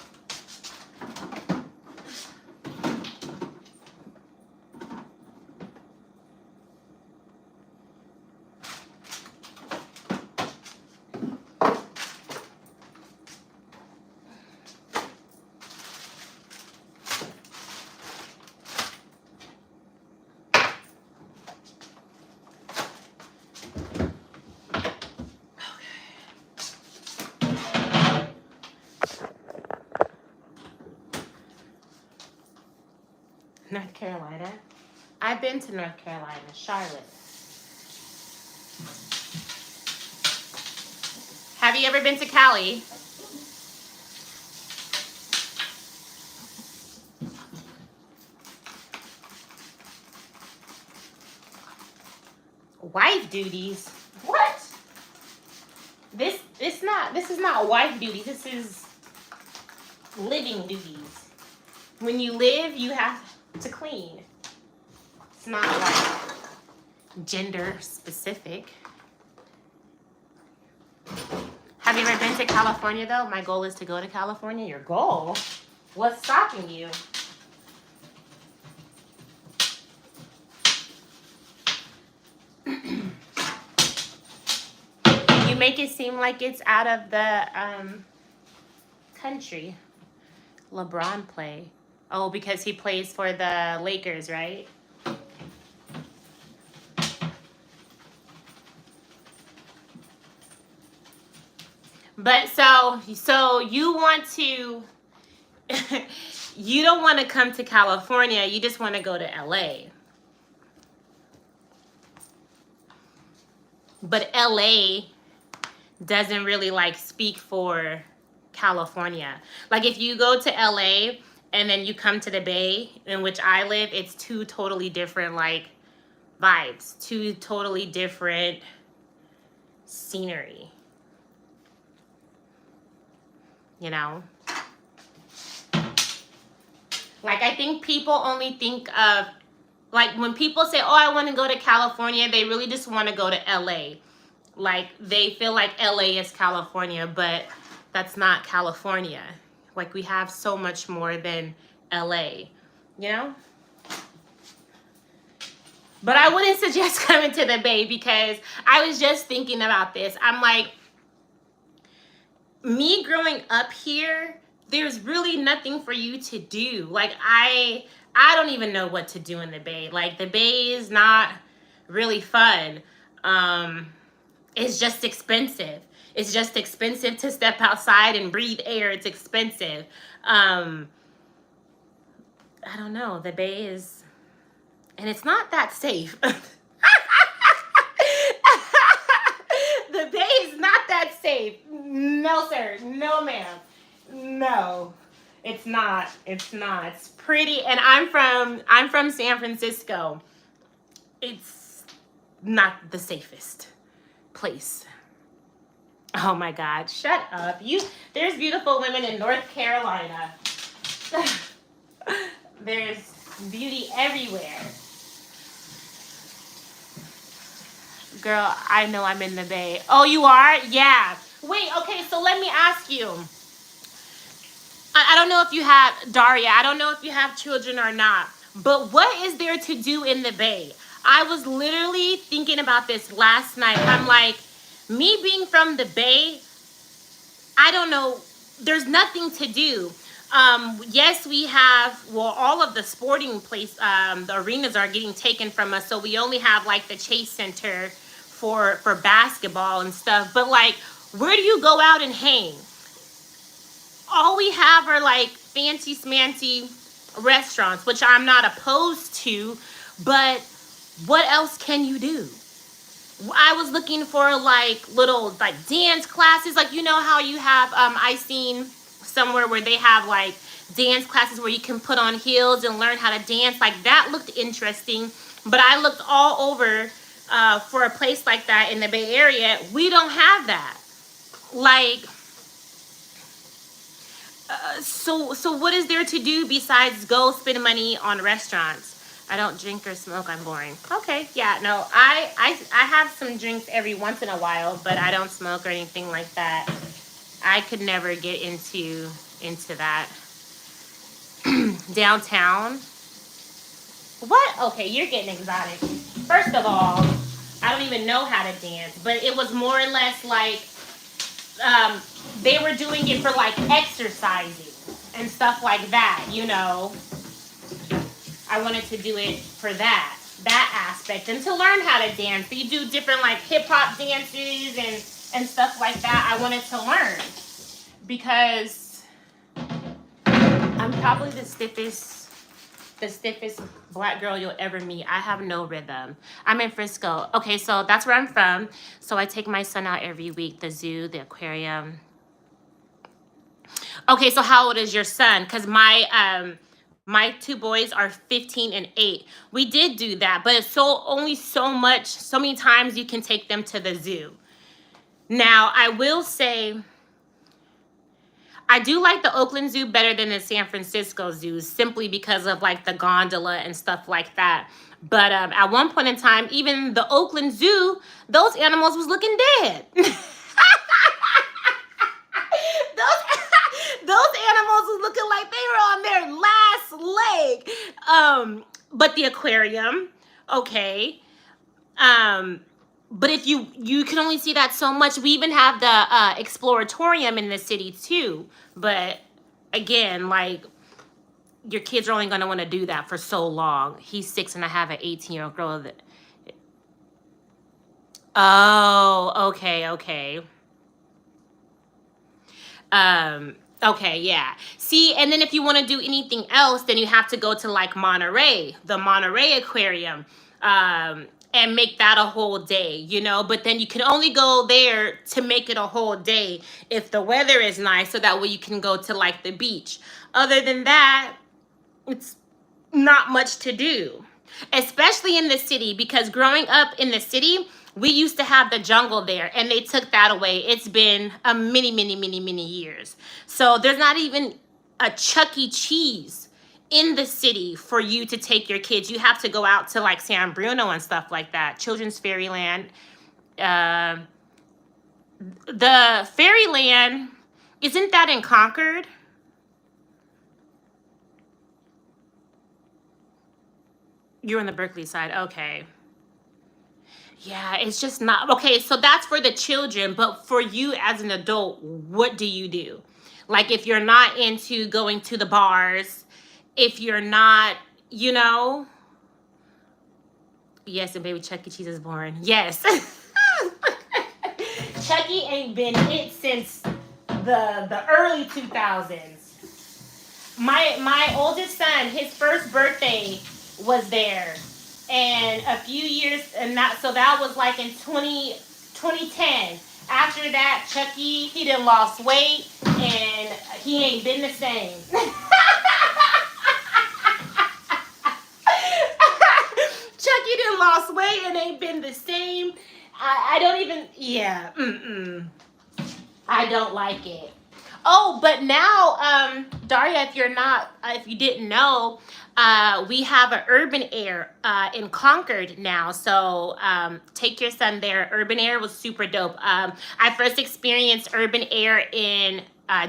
North Carolina. I've been to North Carolina, Charlotte. Have you ever been to Cali? Wife duties? What? This is not wife duties. This is living duties. When you live, you have to clean. It's not like gender specific. Have you ever been to California though? My goal is to go to California. Your goal? What's stopping you? You make it seem like it's out of the country. LeBron play. Oh, because he plays for the Lakers, right? But so you want to you don't want to come to California, you just want to go to LA. But LA doesn't really like speak for California. Like if you go to LA and then you come to the Bay in which I live, it's two totally different like vibes, two totally different scenery. You know? Like I think people only think of, like when people say, oh, I want to go to California, they really just want to go to LA. Like they feel like LA is California, but that's not California. Like we have so much more than LA, you know? But I wouldn't suggest coming to the Bay because I was just thinking about this. I'm like, me growing up here, there's really nothing for you to do. Like I don't even know what to do in the Bay. Like the Bay is not really fun. It's just expensive. It's just expensive to step outside and breathe air. It's expensive. I don't know. The Bay is, and it's not that safe. The Bay is not that safe. No, sir. No, ma'am. No, it's not. It's not. It's pretty. And I'm from San Francisco. It's not the safest place. Oh my God, shut up. There's beautiful women in North Carolina. There's beauty everywhere. Girl, I know I'm in the Bay. Oh, you are? Yeah. Wait, okay, so let me ask you. I don't know if you have, Daria, I don't know if you have children or not, but what is there to do in the Bay? I was literally thinking about this last night. I'm like, me being from the Bay, I don't know, there's nothing to do. Yes, we have, well, all of the sporting the arenas are getting taken from us, so we only have like the Chase Center for basketball and stuff, but like, where do you go out and hang? All we have are like fancy smancy restaurants, which I'm not opposed to, but what else can you do? I was looking for like little like dance classes, like you know how you have I seen somewhere where they have like dance classes where you can put on heels and learn how to dance. Like that looked interesting, but I looked all over for a place like that in the Bay Area. We don't have that. Like so what is there to do besides go spend money on restaurants? I don't drink or smoke. I'm boring. Okay, yeah, no, I have some drinks every once in a while, but I don't smoke or anything like that. I could never get into that. Downtown. What? Okay, you're getting exotic. First of all, I don't even know how to dance, but it was more or less like um, they were doing it for like exercising and stuff like that, you know. I wanted to do it for that aspect and to learn how to dance. You do different like hip hop dances and stuff like that. I wanted to learn because I'm probably the stiffest black girl you'll ever meet. I have no rhythm. I'm in Frisco. Okay, so that's where I'm from. So I take my son out every week, the zoo, the aquarium. Okay, so how old is your son? Because my two boys are 15 and 8. We did do that, but it's only so many times you can take them to the zoo. Now, I will say I do like the Oakland Zoo better than the San Francisco Zoo, simply because of like the gondola and stuff like that. But at one point in time, even the Oakland Zoo, those animals was looking dead. those animals was looking like they were on their last leg. But the aquarium, okay. But if you can only see that so much. We even have the exploratorium in the city too. But again, like your kids are only going to want to do that for so long. He's 6 and I have an 18-year-old girl that. Oh, okay. Okay, yeah. See, and then if you want to do anything else, then you have to go to like Monterey, the Monterey Aquarium, and make that a whole day, you know. But then you can only go there to make it a whole day if the weather is nice, so that way you can go to like the beach. Other than that, it's not much to do, especially in the city, because growing up in the city, we used to have the jungle there and they took that away. It's been a many years. So there's not even a Chuck E. Cheese in the city for you to take your kids. You have to go out to like San Bruno and stuff like that. Children's Fairyland. The Fairyland, isn't that in Concord? You're on the Berkeley side. Okay. Yeah, it's just not okay. So that's for the children, but for you as an adult, what do you do? Like if you're not into going to the bars, if you're not, you know. Yes, and baby Chuck E. Cheese is born. Yes. Chucky ain't been it since the early 2000s. My oldest son, his first birthday was there. And a few years, and that was like in 2010. After that, Chucky, he done lost weight, and he ain't been the same. Chucky done lost weight and ain't been the same. I don't even, yeah, I don't like it. Oh, but now, Daria, if you didn't know, we have an Urban Air in Concord now. So take your son there. Urban Air was super dope. I first experienced Urban Air in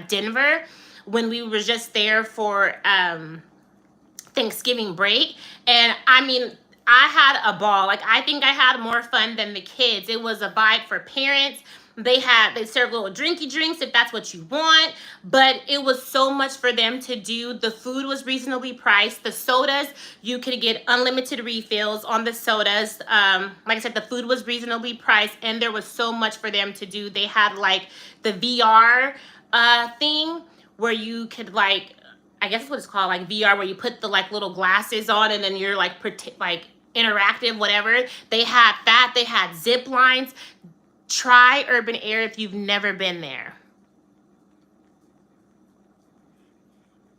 Denver when we were just there for Thanksgiving break. And I mean, I had a ball. Like, I think I had more fun than the kids. It was a vibe for parents. They served little drinky drinks if that's what you want, but it was so much for them to do. The food was reasonably priced. The sodas, you could get unlimited refills on the sodas. Like I said, the food was reasonably priced, and there was so much for them to do. They had like the VR thing where you could like I guess that's what it's called, like VR, where you put the like little glasses on and then you're like like interactive, whatever. They had that. They had zip lines. Try Urban Air if you've never been there.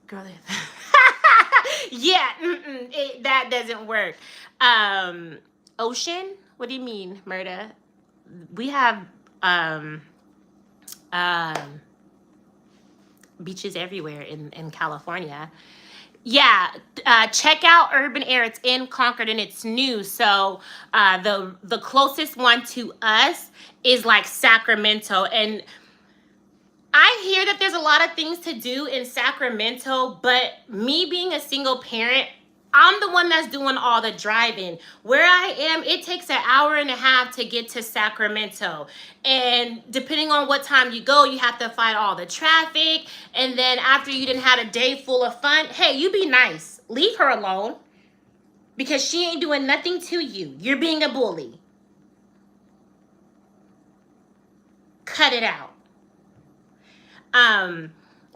Girl, yeah, that doesn't work. Ocean? What do you mean, Murda? We have beaches everywhere in California. Yeah, check out Urban Air. It's in Concord and it's new. So the closest one to us is like Sacramento. And I hear that there's a lot of things to do in Sacramento, but me being a single parent, I'm the one that's doing all the driving. Where I am, it takes an hour and a half to get to Sacramento. And depending on what time you go, you have to fight all the traffic. And then after you done had a day full of fun, hey, you be nice. Leave her alone. Because she ain't doing nothing to you. You're being a bully. Cut it out.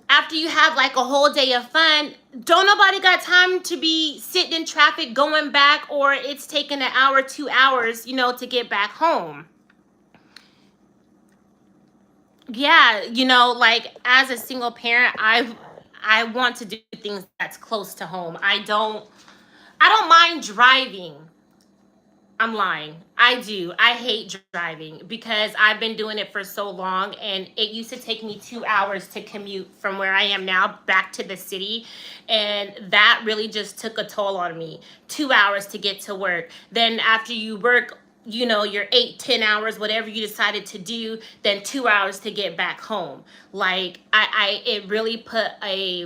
After you have like a whole day of fun, don't nobody got time to be sitting in traffic going back, or it's taking an hour, 2 hours, you know, to get back home. Yeah, you know, like as a single parent, I want to do things that's close to home. I don't mind driving. I'm lying. I do. I hate driving because I've been doing it for so long, and it used to take me 2 hours to commute from where I am now back to the city, and that really just took a toll on me. 2 hours to get to work. Then after you work, you know, your 8-10 hours, whatever you decided to do, then 2 hours to get back home. Like it really put a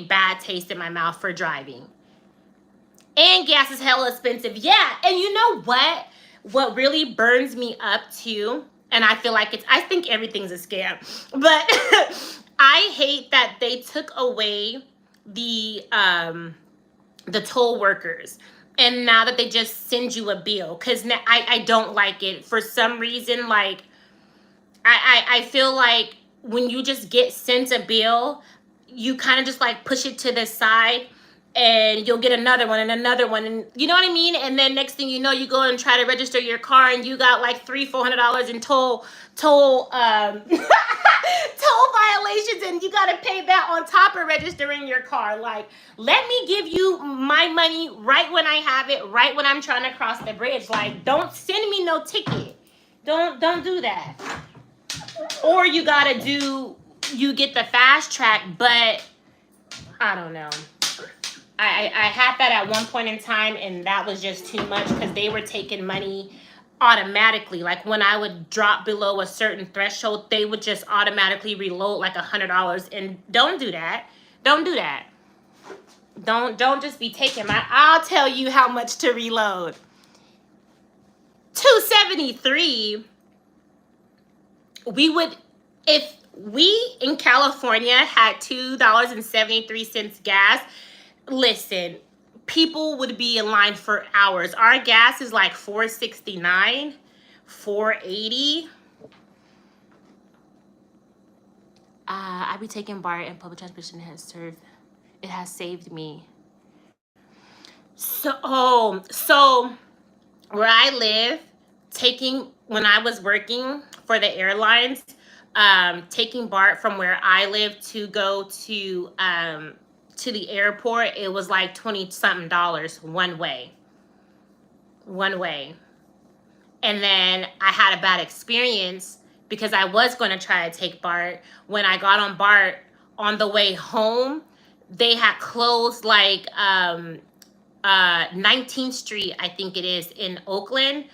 bad taste in my mouth for driving. And gas is hella expensive. Yeah, and you know what? What really burns me up too, and I feel like I think everything's a scam, but I hate that they took away the toll workers. And now that they just send you a bill, because I don't like it. For some reason, like, I feel like when you just get sent a bill, you kind of just like push it to the side, and you'll get another one and another one, and you know what I mean? And then next thing you know, you go and try to register your car, and you got like $300-400 in toll toll violations, and you got to pay that on top of registering your car. Like, let me give you my money right when I have it, right when I'm trying to cross the bridge. Like, don't send me no ticket. Don't do that. Or you got to you get the fast track, but I don't know. I had that at one point in time, and that was just too much because they were taking money automatically. Like when I would drop below a certain threshold, they would just automatically reload like $100. And don't do that. Don't do that. Don't just be taking my. I'll tell you how much to reload. $2.73. We would, if we in California had $2.73 gas. Listen, people would be in line for hours. Our gas is like $4.69, $4.80. I be taking BART, and public transportation it has saved me. So where I live, when I was working for the airlines, taking BART from where I live to go to the airport, it was like $20-something one way. And then I had a bad experience because I was going to try to take BART. When I got on BART on the way home, they had closed like 19th Street, I think it is, in Oakland,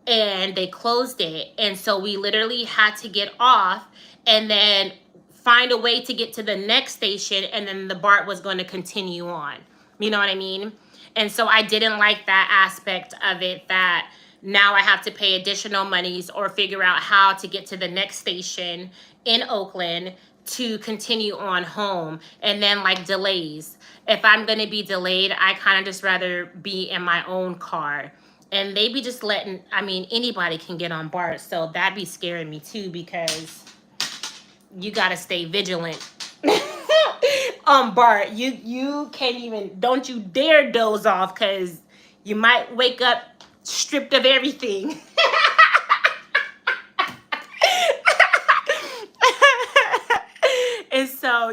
and they closed it. And so we literally had to get off and then find a way to get to the next station, and then the BART was going to continue on. You know what I mean? And so I didn't like that aspect of it, that now I have to pay additional monies or figure out how to get to the next station in Oakland to continue on home, and then like delays. If I'm going to be delayed, I kind of just rather be in my own car. And they be just letting, I mean, anybody can get on BART, so that'd be scaring me too, because you got to stay vigilant. Bart, you can't even, don't you dare doze off, because you might wake up stripped of everything. And so,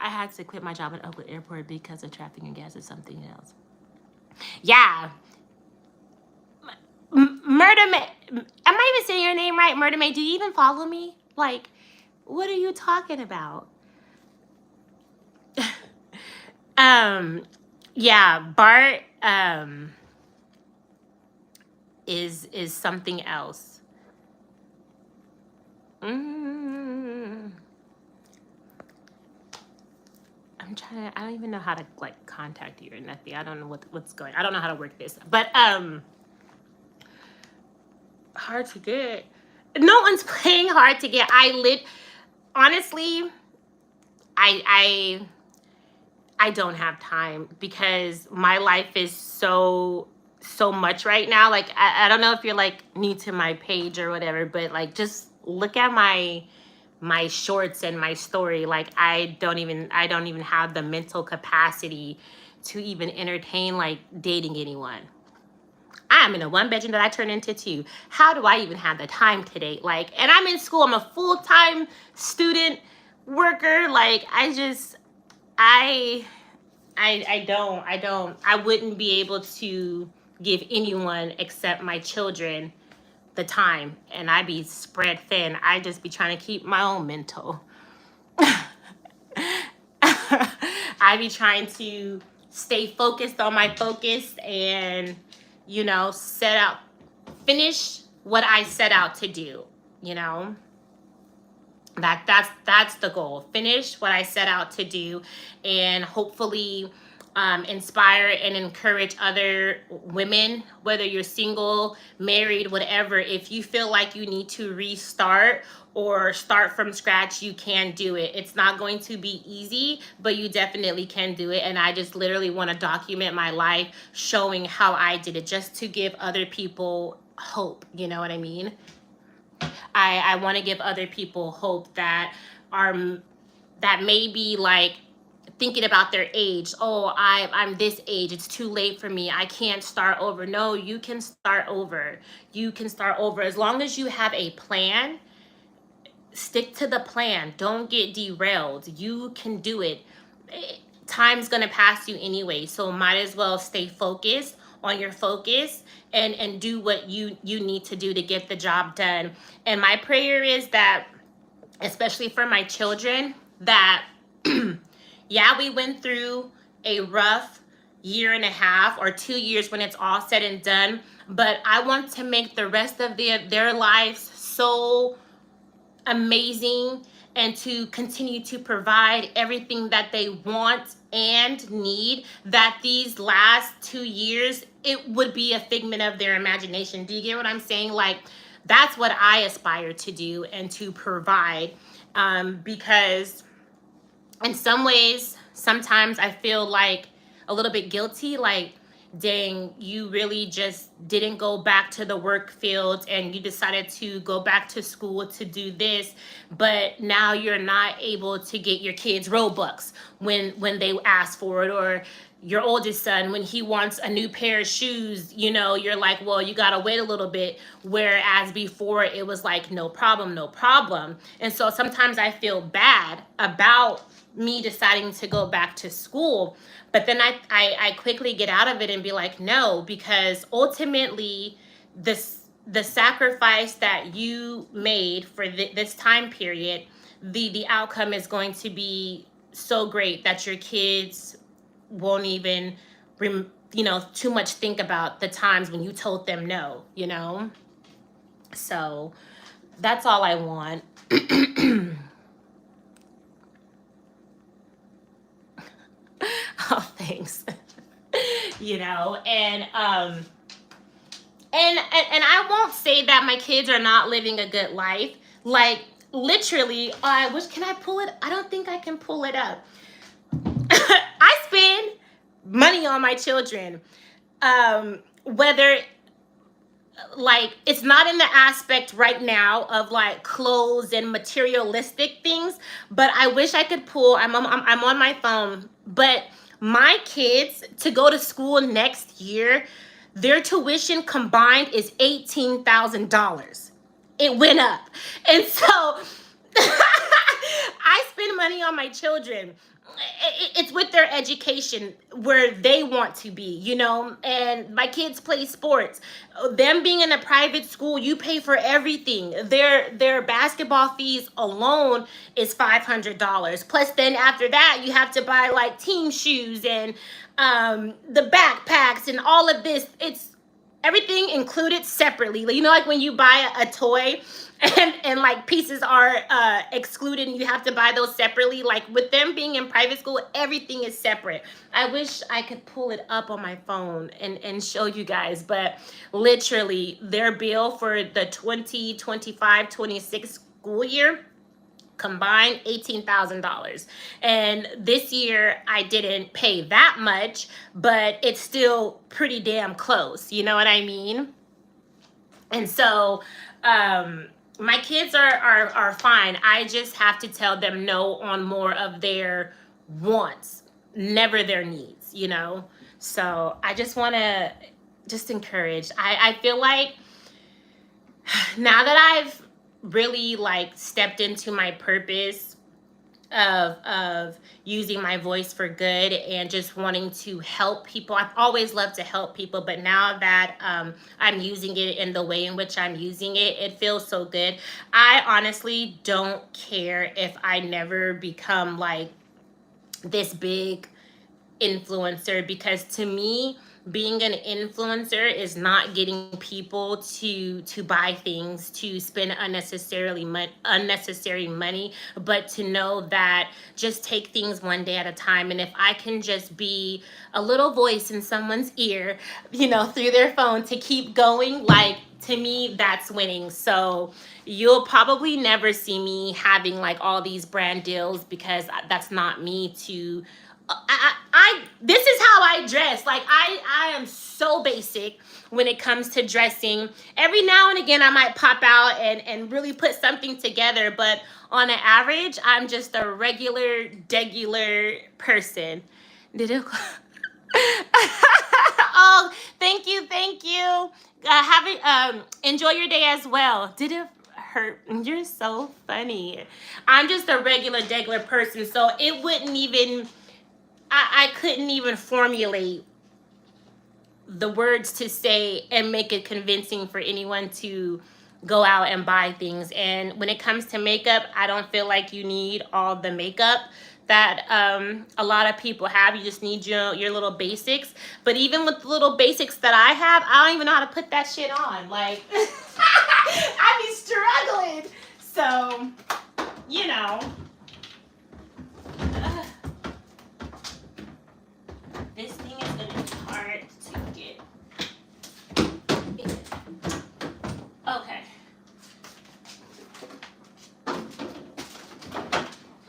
I had to quit my job at Oakland Airport because of traffic and gas or something else. Yeah. Murder May, am I even saying your name right? Murder May, do you even follow me? Like, what are you talking about? Yeah, Bart, is something else. I'm trying to, I don't even know how to like contact you or nothing. I don't know what's going. I don't know how to work this. But hard to get. No one's playing hard to get. Honestly, I don't have time because my life is so much right now. Like I don't know if you're like new to my page or whatever, but like just look at my shorts and my story. Like I don't even have the mental capacity to even entertain like dating anyone. I'm in a one bedroom that I turned into two. How do I even have the time to date? Like, and I'm in school. I'm a full-time student worker. Like I wouldn't be able to give anyone except my children the time, and I'd be spread thin. I'd just be trying to keep my own mental. I'd be trying to stay focused on my focus and, finish what I set out to do, that's the goal. Finish what I set out to do, and hopefully inspire and encourage other women, whether you're single, married, whatever. If you feel like you need to restart or start from scratch, you can do it. It's not going to be easy, but you definitely can do it. And I just literally want to document my life showing how I did it, just to give other people hope. You know what I mean? I want to give other people hope that may be like thinking about their age. Oh, I'm this age. It's too late for me. I can't start over. No, you can start over. You can start over. As long as you have a plan, stick to the plan. Don't get derailed. You can do it. Time's going to pass you anyway. So might as well stay focused on your focus and do what you need to do to get the job done. And my prayer is that, especially for my children, that yeah, we went through a rough year and a half or 2 years when it's all said and done, but I want to make the rest of their lives so amazing, and to continue to provide everything that they want and need, that these last 2 years, it would be a figment of their imagination. Do you get what I'm saying? Like, that's what I aspire to do and to provide, because in some ways, sometimes I feel like a little bit guilty, like, dang, you really just didn't go back to the work field and you decided to go back to school to do this, but now you're not able to get your kids Robux when they ask for it, or your oldest son, when he wants a new pair of shoes, you're like, well, you gotta wait a little bit, whereas before it was like, no problem, no problem. And so sometimes I feel bad about me deciding to go back to school, but then I quickly get out of it and be like, no, because ultimately the sacrifice that you made for this time period, the outcome is going to be so great that your kids won't even too much think about the times when you told them no. So that's all I want. Oh, thanks. And I won't say that my kids are not living a good life. Like, literally, can I pull it? I don't think I can pull it up. I spend money on my children. Whether like, it's not in the aspect right now of like clothes and materialistic things, but I wish I could pull, I'm on my phone, but my kids to go to school next year, their tuition combined is $18,000. It went up. And so I spend money on my children. It's with their education where they want to be, you know, and my kids play sports. Them being in a private school, you pay for everything. Their basketball fees alone is $500. Plus then after that, you have to buy like team shoes and the backpacks and all of this. It's everything included separately. You know, like when you buy a toy and like pieces are excluded and you have to buy those separately. Like with them being in private school, everything is separate. I wish I could pull it up on my phone and show you guys, but literally their bill for the 2025-26 school year combined $18,000. And this year I didn't pay that much, but it's still pretty damn close. You know what I mean? And so my kids are fine. I just have to tell them no on more of their wants, never their needs, you know? So I just want to just encourage. I feel like now that I've really like stepped into my purpose of using my voice for good and just wanting to help people. I've always loved to help people, but now that I'm using it in the way in which I'm using it, it feels so good. I honestly don't care if I never become like this big influencer, because to me, being an influencer is not getting people to buy things, to spend unnecessary money, but to know that just take things one day at a time. And if I can just be a little voice in someone's ear, you know, through their phone to keep going, like, to me, that's winning. So you'll probably never see me having like all these brand deals, because that's not me. To this is how I dress. Like I am so basic when it comes to dressing. Every now and again I might pop out and really put something together, but on an average I'm just a regular person. Did it oh, thank you. Enjoy your day as well. Did it hurt? You're so funny. I'm just a regular person, so it wouldn't even, I couldn't even formulate the words to say and make it convincing for anyone to go out and buy things. And when it comes to makeup, I don't feel like you need all the makeup that a lot of people have. You just need your little basics. But even with the little basics that I have, I don't even know how to put that shit on. Like, I be struggling. So, you know. This thing is going to be hard to get in. Okay.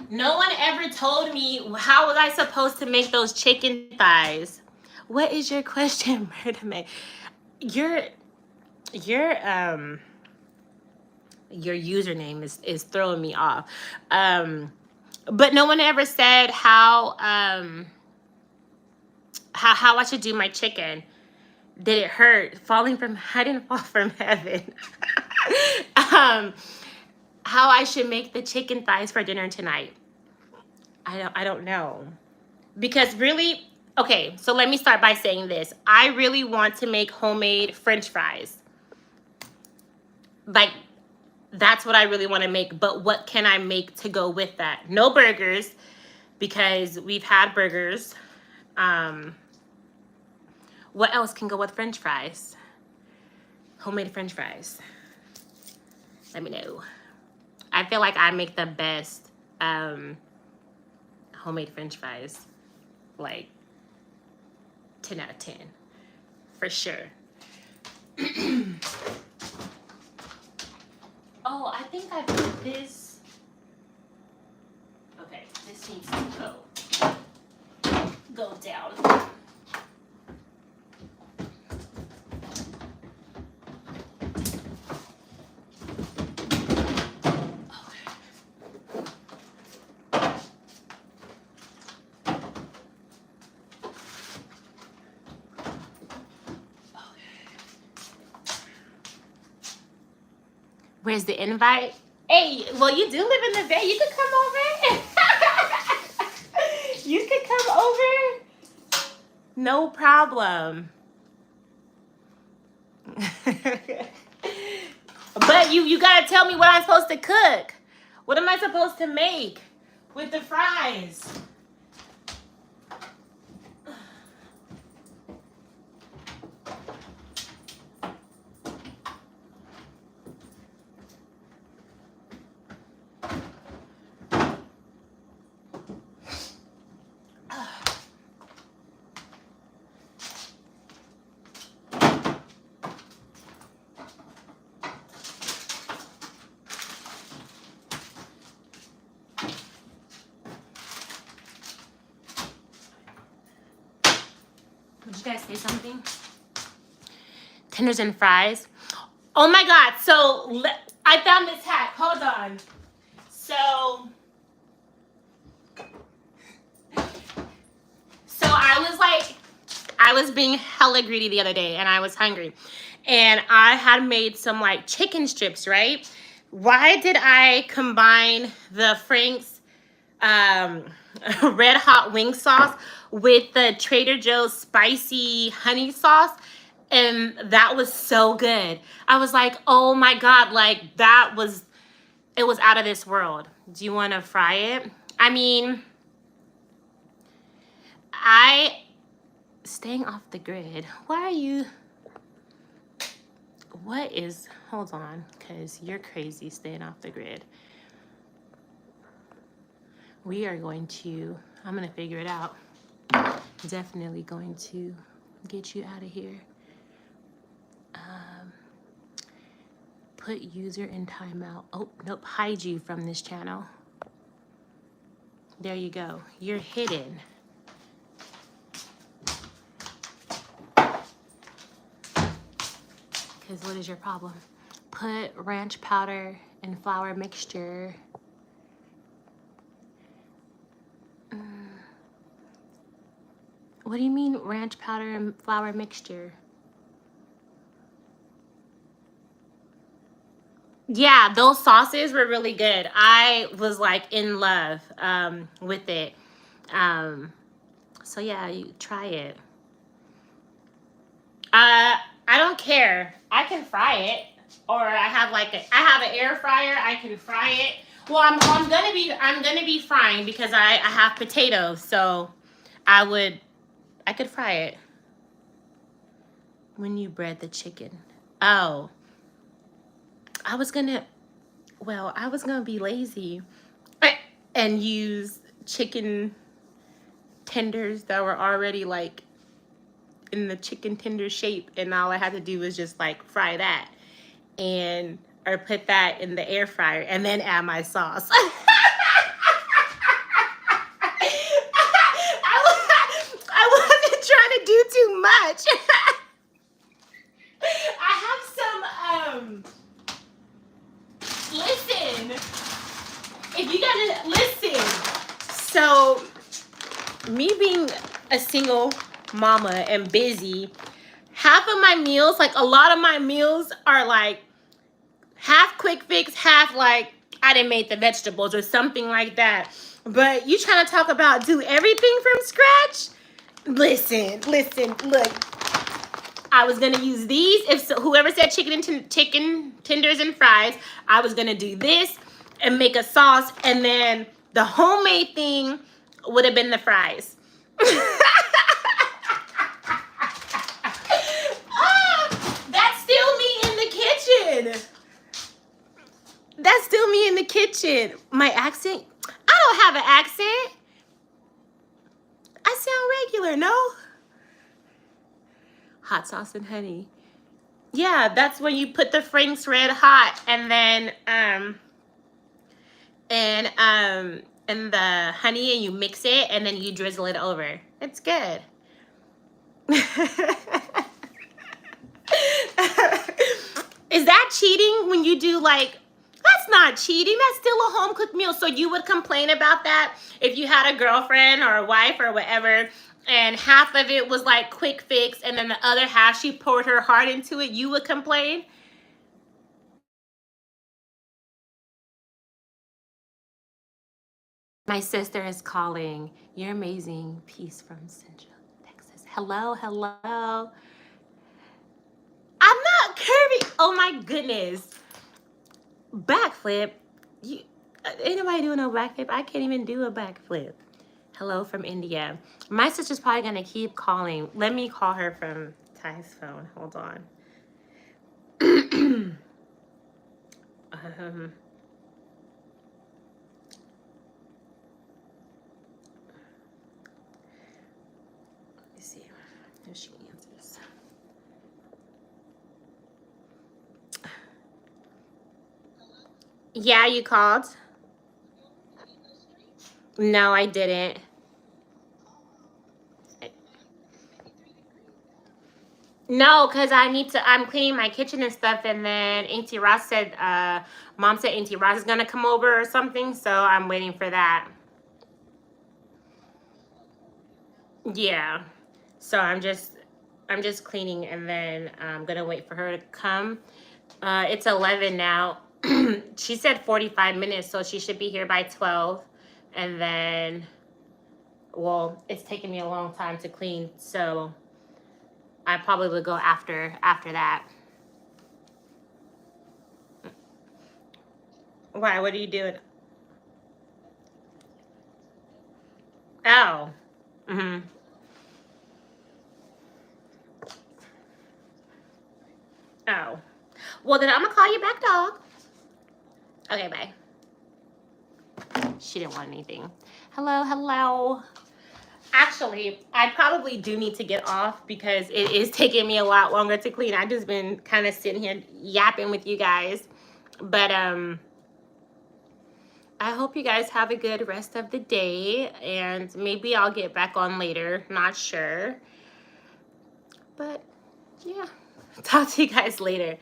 No one ever told me how was I supposed to make those chicken thighs. What is your question, Murder May? Your username is throwing me off. But no one ever said how I should do my chicken. Did it hurt? I didn't fall from heaven. How I should make the chicken thighs for dinner tonight. I don't know. Because really, okay, so let me start by saying this. I really want to make homemade French fries. Like, that's what I really want to make. But what can I make to go with that? No burgers, because we've had burgers. What else can go with French fries? Homemade French fries. Let me know. I feel like I make the best homemade French fries. Like 10 out of 10. For sure. Oh, I think I put this. Okay, this needs to go down. Where's the invite? Hey, well, you do live in the Bay. You could come over. You could come over. No problem. But you gotta tell me what I'm supposed to cook. What am I supposed to make with the fries? Would you guys say something? Tenders and fries. Oh my God. So I found this hack. Hold on. So I was being hella greedy the other day and I was hungry. And I had made some like chicken strips, right? Why did I combine the Frank's red hot wing sauce with the Trader Joe's spicy honey sauce? And that was so good. I was like, oh my God, like it was out of this world. Do you want to fry it? I mean, staying off the grid. Why are you, hold on, because you're crazy staying off the grid. We are going to, I'm going to figure it out. Definitely going to get you out of here. Put user in timeout. Oh, nope, hide you from this channel. There you go. You're hidden. Because what is your problem? Put ranch powder and flour mixture. What do you mean ranch powder and flour mixture? Yeah, those sauces were really good. I was like in love with it. So yeah, you try it. I don't care. I can fry it, or I have an air fryer. I can fry it. Well, I'm gonna be frying because I have potatoes, so I could fry it. When you bread the chicken. Oh. I was gonna be lazy and use chicken tenders that were already like in the chicken tender shape, and all I had to do was just like fry that or put that in the air fryer and then add my sauce. I wasn't trying to do too much. I have some listen, if you gotta listen. So, me being a single mama and busy, half of my meals, like a lot of my meals are like half quick fix, half like I didn't make the vegetables or something like that. But you trying to talk about do everything from scratch? Listen, look. I was gonna use these. Whoever said chicken tenders and fries, I was gonna do this and make a sauce, and then the homemade thing would have been the fries. That's still me in the kitchen. That's still me in the kitchen. My accent? I don't have an accent. I sound regular, no? Hot sauce and honey. Yeah, that's when you put the Frank's Red Hot and then and the honey, and you mix it and then you drizzle it over. It's good. Is that cheating when you do like, that's not cheating, that's still a home cooked meal. So you would complain about that if you had a girlfriend or a wife or whatever, and half of it was like quick fix and then the other half she poured her heart into it, you would complain? My sister is calling. You're amazing. Peace from Central Texas. Hello, hello. I'm not curvy. Oh my goodness. Backflip. You, anybody doing a backflip? I can't even do a backflip. Hello from India. My sister's probably gonna keep calling. Let me call her from Ty's phone. Hold on. Let me see if she answers. Yeah, you called? No, I didn't. No, because I'm cleaning my kitchen and stuff, and then Auntie Ross said, Mom said Auntie Ross is gonna come over or something, so I'm waiting for that. Yeah. So I'm just cleaning, and then I'm gonna wait for her to come. It's 11 now. She said 45 minutes, so she should be here by 12. And then, well, it's taking me a long time to clean, so I probably will go after that. Why? What are you doing? Oh. Mm-hmm. Oh. Well, then I'm gonna call you back, dog. Okay, bye. She didn't want anything. Hello, hello. Actually, I probably do need to get off because it is taking me a lot longer to clean. I've just been kind of sitting here yapping with you guys. But I hope you guys have a good rest of the day, and maybe I'll get back on later. Not sure. But yeah, talk to you guys later.